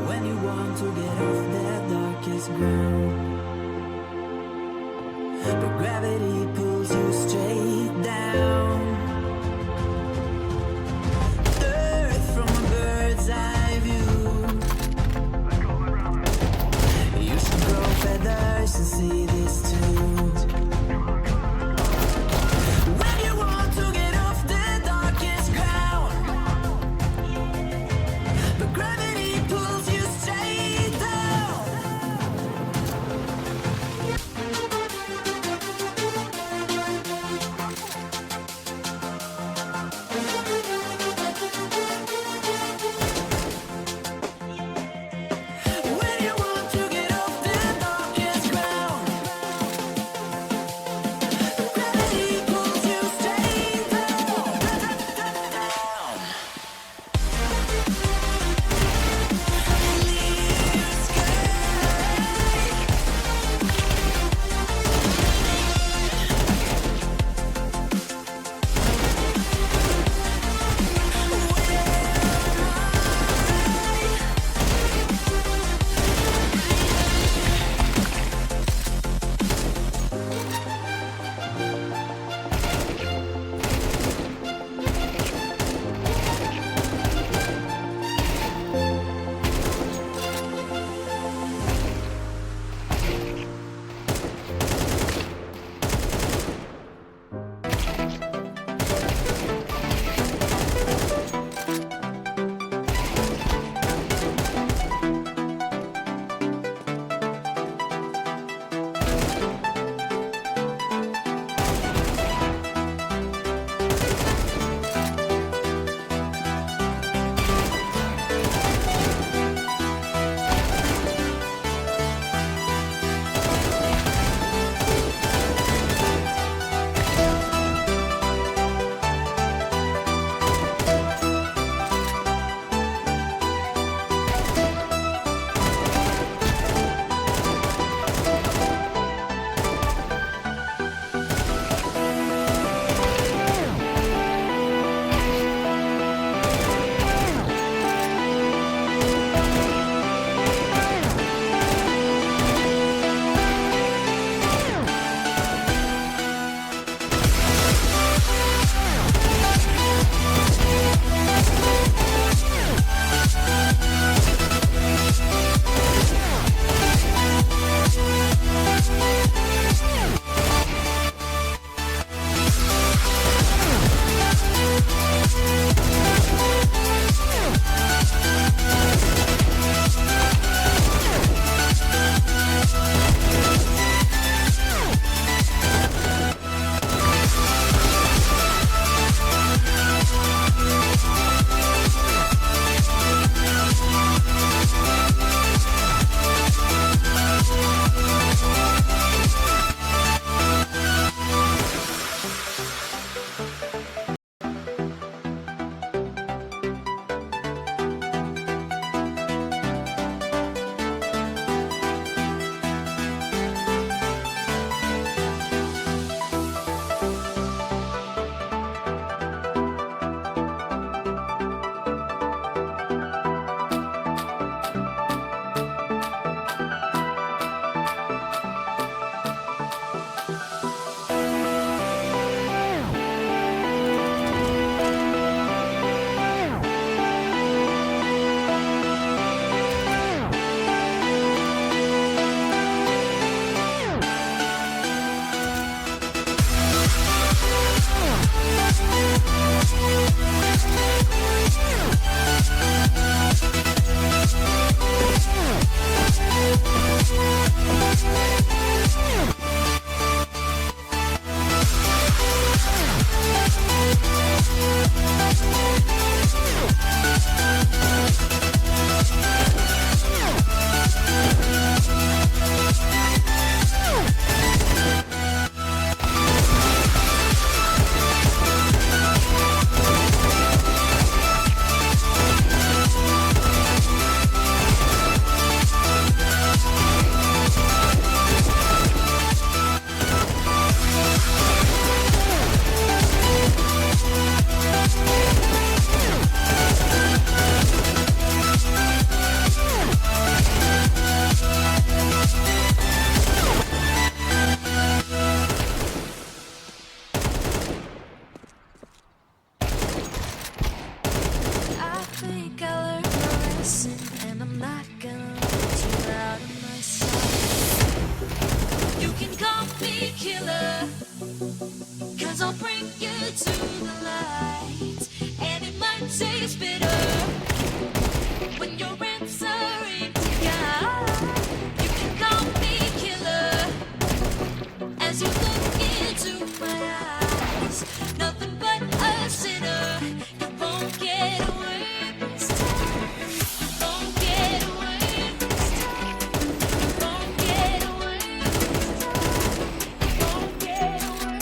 When you want to get off that darkest ground, but gravity pulls you straight down. Earth from a bird's eye view. You should grow feathers and see this too. When you want to get off the darkest ground, but gravity pulls you straight down. killer. Cause I'll bring you to the light, and it might taste bitter when you're answering to God. You can call me killer as you look into my eyes. Nothing but a sinner. You won't get away this time. You won't get away this time. You won't get away this time. You won't get away.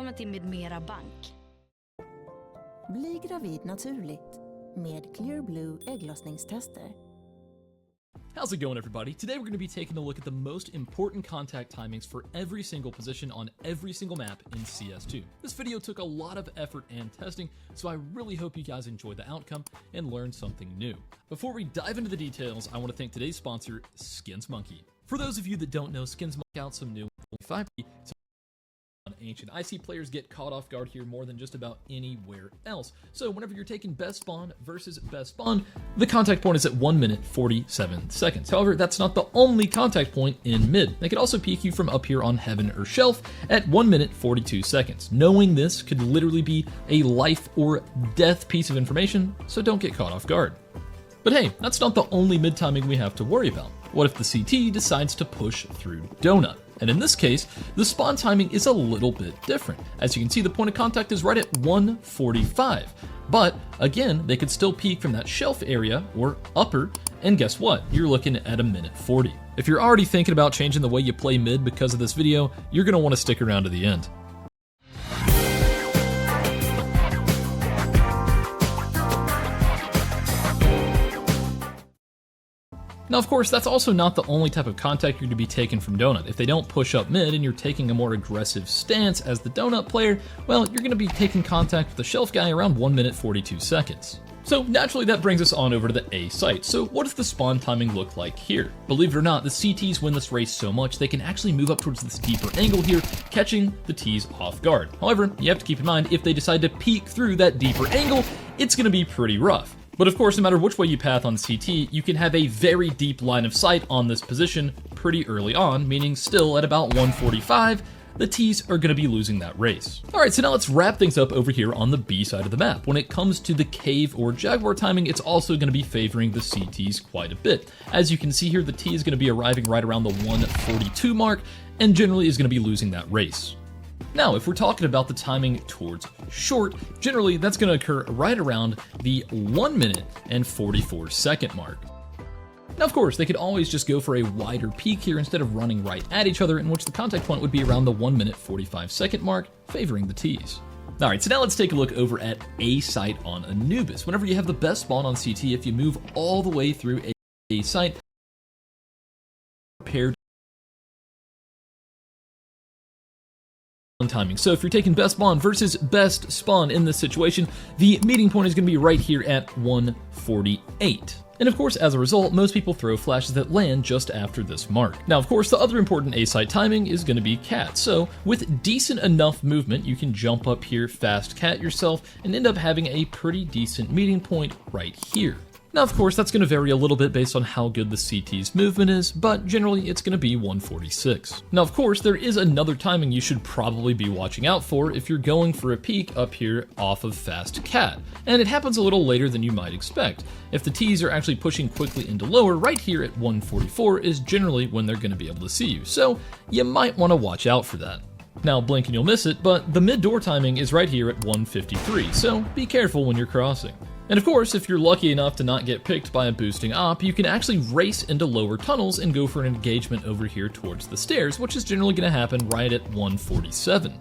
Välkommen till Med Mera Bank. Bli gravid naturligt med Clear Blue ägglossningstester. How's it going, everybody? Today we're going to be taking a look at the most important contact timings for every single position on every single map in CS2. This video took a lot of effort and testing, so I really hope you guys enjoyed the outcome and learned something new. Before we dive into the details, I want to thank today's sponsor, Skins Monkey. For those of you that don't know, Skins Monkey out some new 5P. Ancient. I see players get caught off guard here more than just about anywhere else. So whenever you're taking best spawn versus best spawn, the contact point is at 1 minute 47 seconds. However, that's not the only contact point in mid. They could also peek you from up here on heaven or shelf at 1 minute 42 seconds. Knowing this could literally be a life or death piece of information, so don't get caught off guard. But hey, that's not the only mid timing we have to worry about. What if the CT decides to push through Donut? And in this case, the spawn timing is a little bit different. As you can see, the point of contact is right at 1:45. But again, they could still peek from that shelf area or upper, and guess what? You're looking at 1 minute 40. If you're already thinking about changing the way you play mid because of this video, you're gonna wanna stick around to the end. Now, of course, that's also not the only type of contact you're going to be taking from Donut. If they don't push up mid and you're taking a more aggressive stance as the Donut player, well, you're going to be taking contact with the shelf guy around 1 minute 42 seconds. So naturally that brings us on over to the A site. So what does the spawn timing look like here? Believe it or not, the CTs win this race so much they can actually move up towards this deeper angle here, catching the Ts off guard. However, you have to keep in mind, if they decide to peek through that deeper angle, it's going to be pretty rough. But of course, no matter which way you path on CT, you can have a very deep line of sight on this position pretty early on, meaning still at about 1:45, the Ts are going to be losing that race. Alright, so now let's wrap things up over here on the B side of the map. When it comes to the Cave or Jaguar timing, it's also going to be favoring the CTs quite a bit. As you can see here, the T is going to be arriving right around the 1:42 mark, and generally is going to be losing that race. Now, if we're talking about the timing towards short, generally that's going to occur right around the 1 minute and 44 second mark. Now, of course, they could always just go for a wider peak here instead of running right at each other, in which the contact point would be around the 1 minute 45 second mark, favoring the Ts. Alright, so now let's take a look over at A site on Anubis. Whenever you have the best spawn on CT, if you move all the way through A site, paired timing. So if you're taking best spawn versus best spawn in this situation, the meeting point is going to be right here at 1:48. And of course, as a result, most people throw flashes that land just after this mark. Now, of course, the other important A-site timing is going to be cat. So with decent enough movement, you can jump up here, fast cat yourself, and end up having a pretty decent meeting point right here. Now, of course, that's going to vary a little bit based on how good the CT's movement is, but generally it's going to be 1:46. Now, of course, there is another timing you should probably be watching out for if you're going for a peek up here off of fast cat, and it happens a little later than you might expect. If the Ts are actually pushing quickly into lower, right here at 1:44 is generally when they're going to be able to see you, so you might want to watch out for that. Now, blink and you'll miss it, but the mid-door timing is right here at 1:53, so be careful when you're crossing. And of course, if you're lucky enough to not get picked by a boosting op, you can actually race into lower tunnels and go for an engagement over here towards the stairs, which is generally going to happen right at 1:47.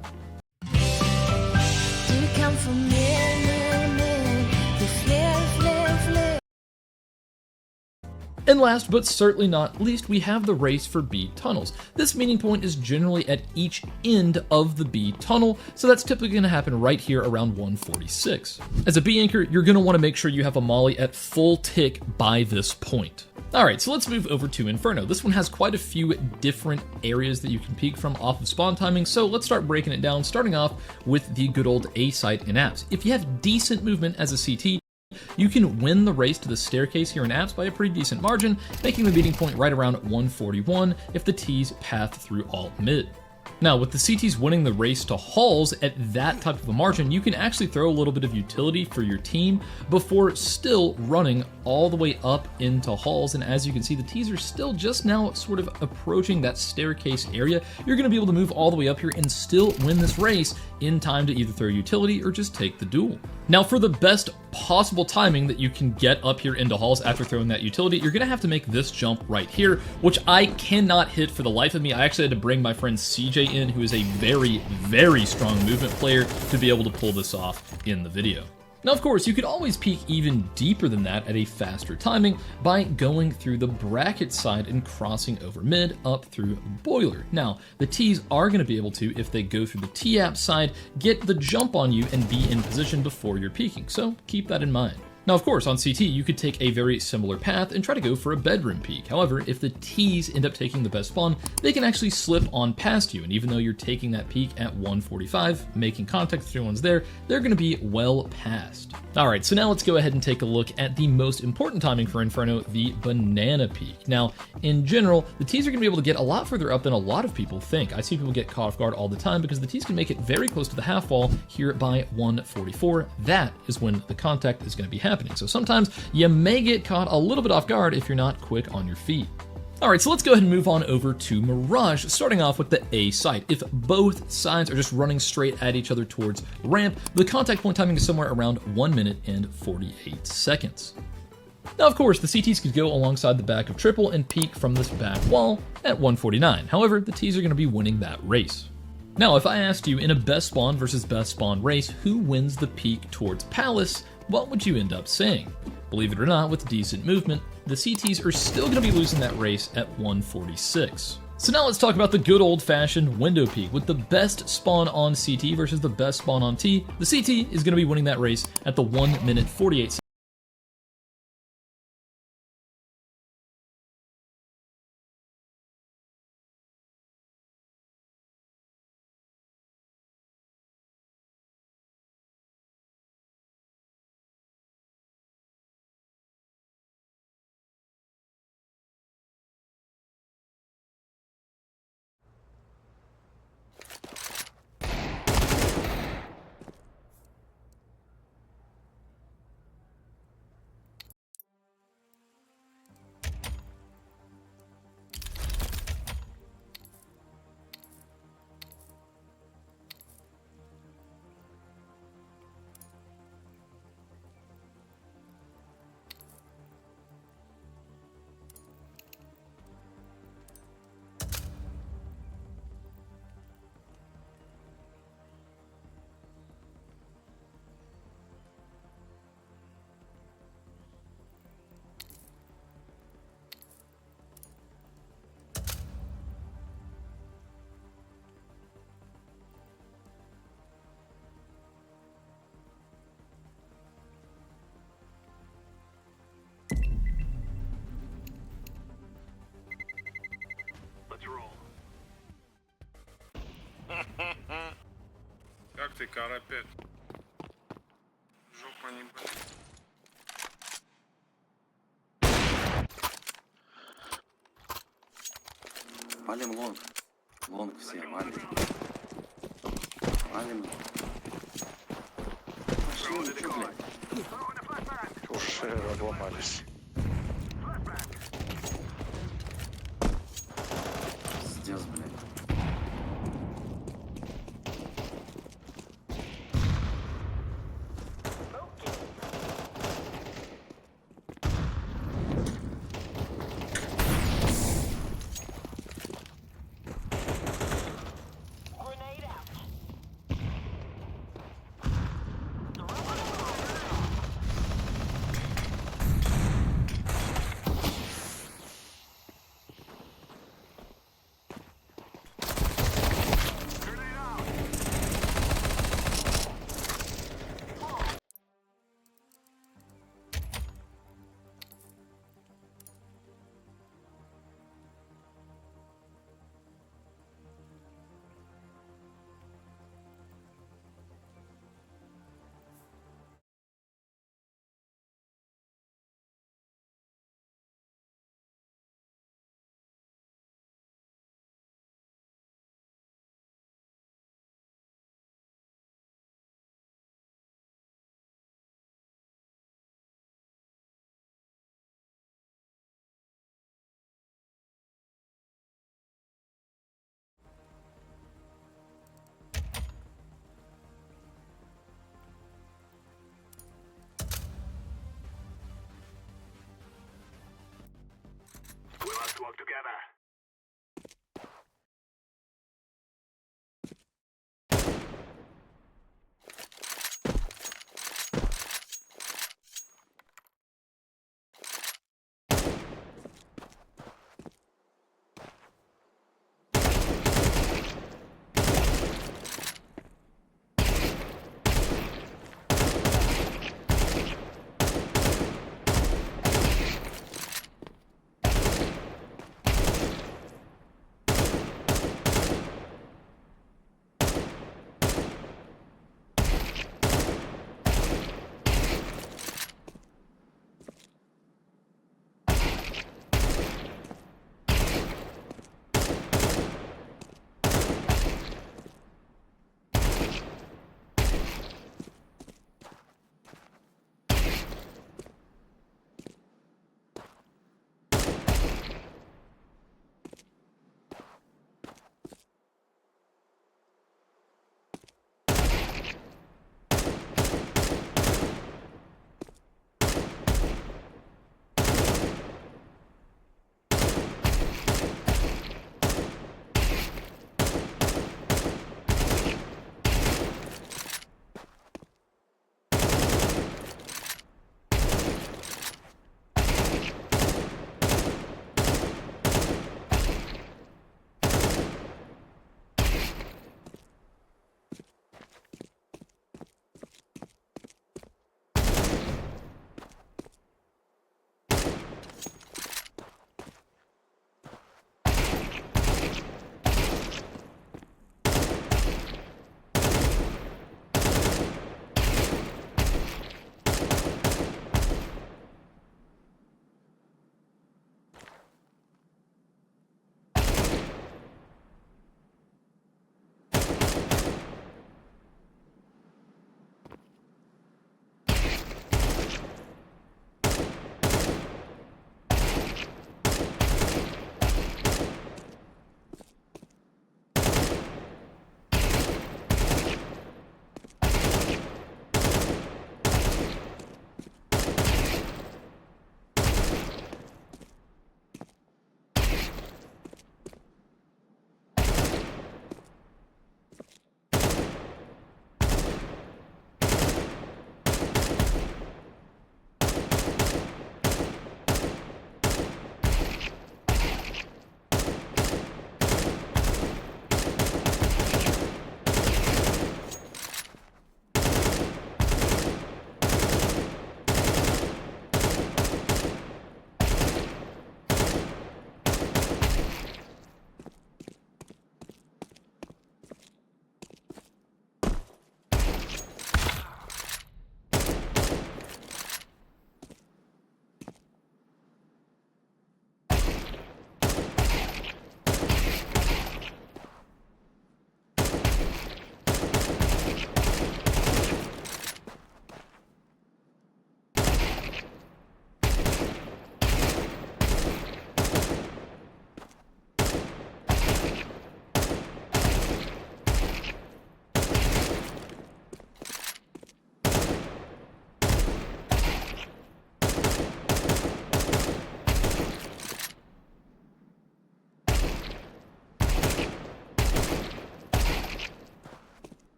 And last but certainly not least, we have the race for B tunnels. This meeting point is generally at each end of the B tunnel, so that's typically going to happen right here around 1:46. As a B anchor, you're going to want to make sure you have a molly at full tick by this point. Alright, so let's move over to Inferno. This one has quite a few different areas that you can peek from off of spawn timing, so let's start breaking it down, starting off with the good old A site in apps. If you have decent movement as a CT, you can win the race to the staircase here in apps by a pretty decent margin, making the meeting point right around 1:41 if the Ts path through alt mid. Now, with the CTs winning the race to halls at that type of a margin, you can actually throw a little bit of utility for your team before still running all the way up into halls. And as you can see, the Ts are still just now sort of approaching that staircase area. You're going to be able to move all the way up here and still win this race in time to either throw utility or just take the duel. Now for the best possible timing that you can get up here into halls after throwing that utility, you're gonna have to make this jump right here, which I cannot hit for the life of me. I actually had to bring my friend CJ in, who is a very, very strong movement player, to be able to pull this off in the video. Now, of course, you could always peek even deeper than that at a faster timing by going through the bracket side and crossing over mid up through boiler. Now, the T's are going to be able to, if they go through the T-app side, get the jump on you and be in position before you're peeking, so keep that in mind. Now, of course, on CT, you could take a very similar path and try to go for a bedroom peek. However, if the T's end up taking the best spawn, they can actually slip on past you, and even though you're taking that peek at 145, making contact with everyone's there, they're going to be well past. Alright, so now let's go ahead and take a look at the most important timing for Inferno, the banana peek. Now, in general, the T's are going to be able to get a lot further up than a lot of people think. I see people get caught off guard all the time because the T's can make it very close to the half wall here by 144. That is when the contact is going to be happening. So sometimes you may get caught a little bit off guard if you're not quick on your feet. Alright, so let's go ahead and move on over to Mirage, starting off with the A side. If both sides are just running straight at each other towards ramp, the contact point timing is somewhere around 1 minute and 48 seconds. Now, of course, the CTs could go alongside the back of triple and peek from this back wall at 149. However, the T's are going to be winning that race. Now, if I asked you in a best spawn versus best spawn race, who wins the peek towards Palace, what would you end up saying? Believe it or not, with decent movement, the CTs are still going to be losing that race at 146. So now let's talk about the good old-fashioned window peek. With the best spawn on CT versus the best spawn on T, the CT is going to be winning that race at the 1 minute 48 seconds. Как ты, карапет? Жопа не болит. Валим лонг. Лонг все, валим. Валим. Уже обломались.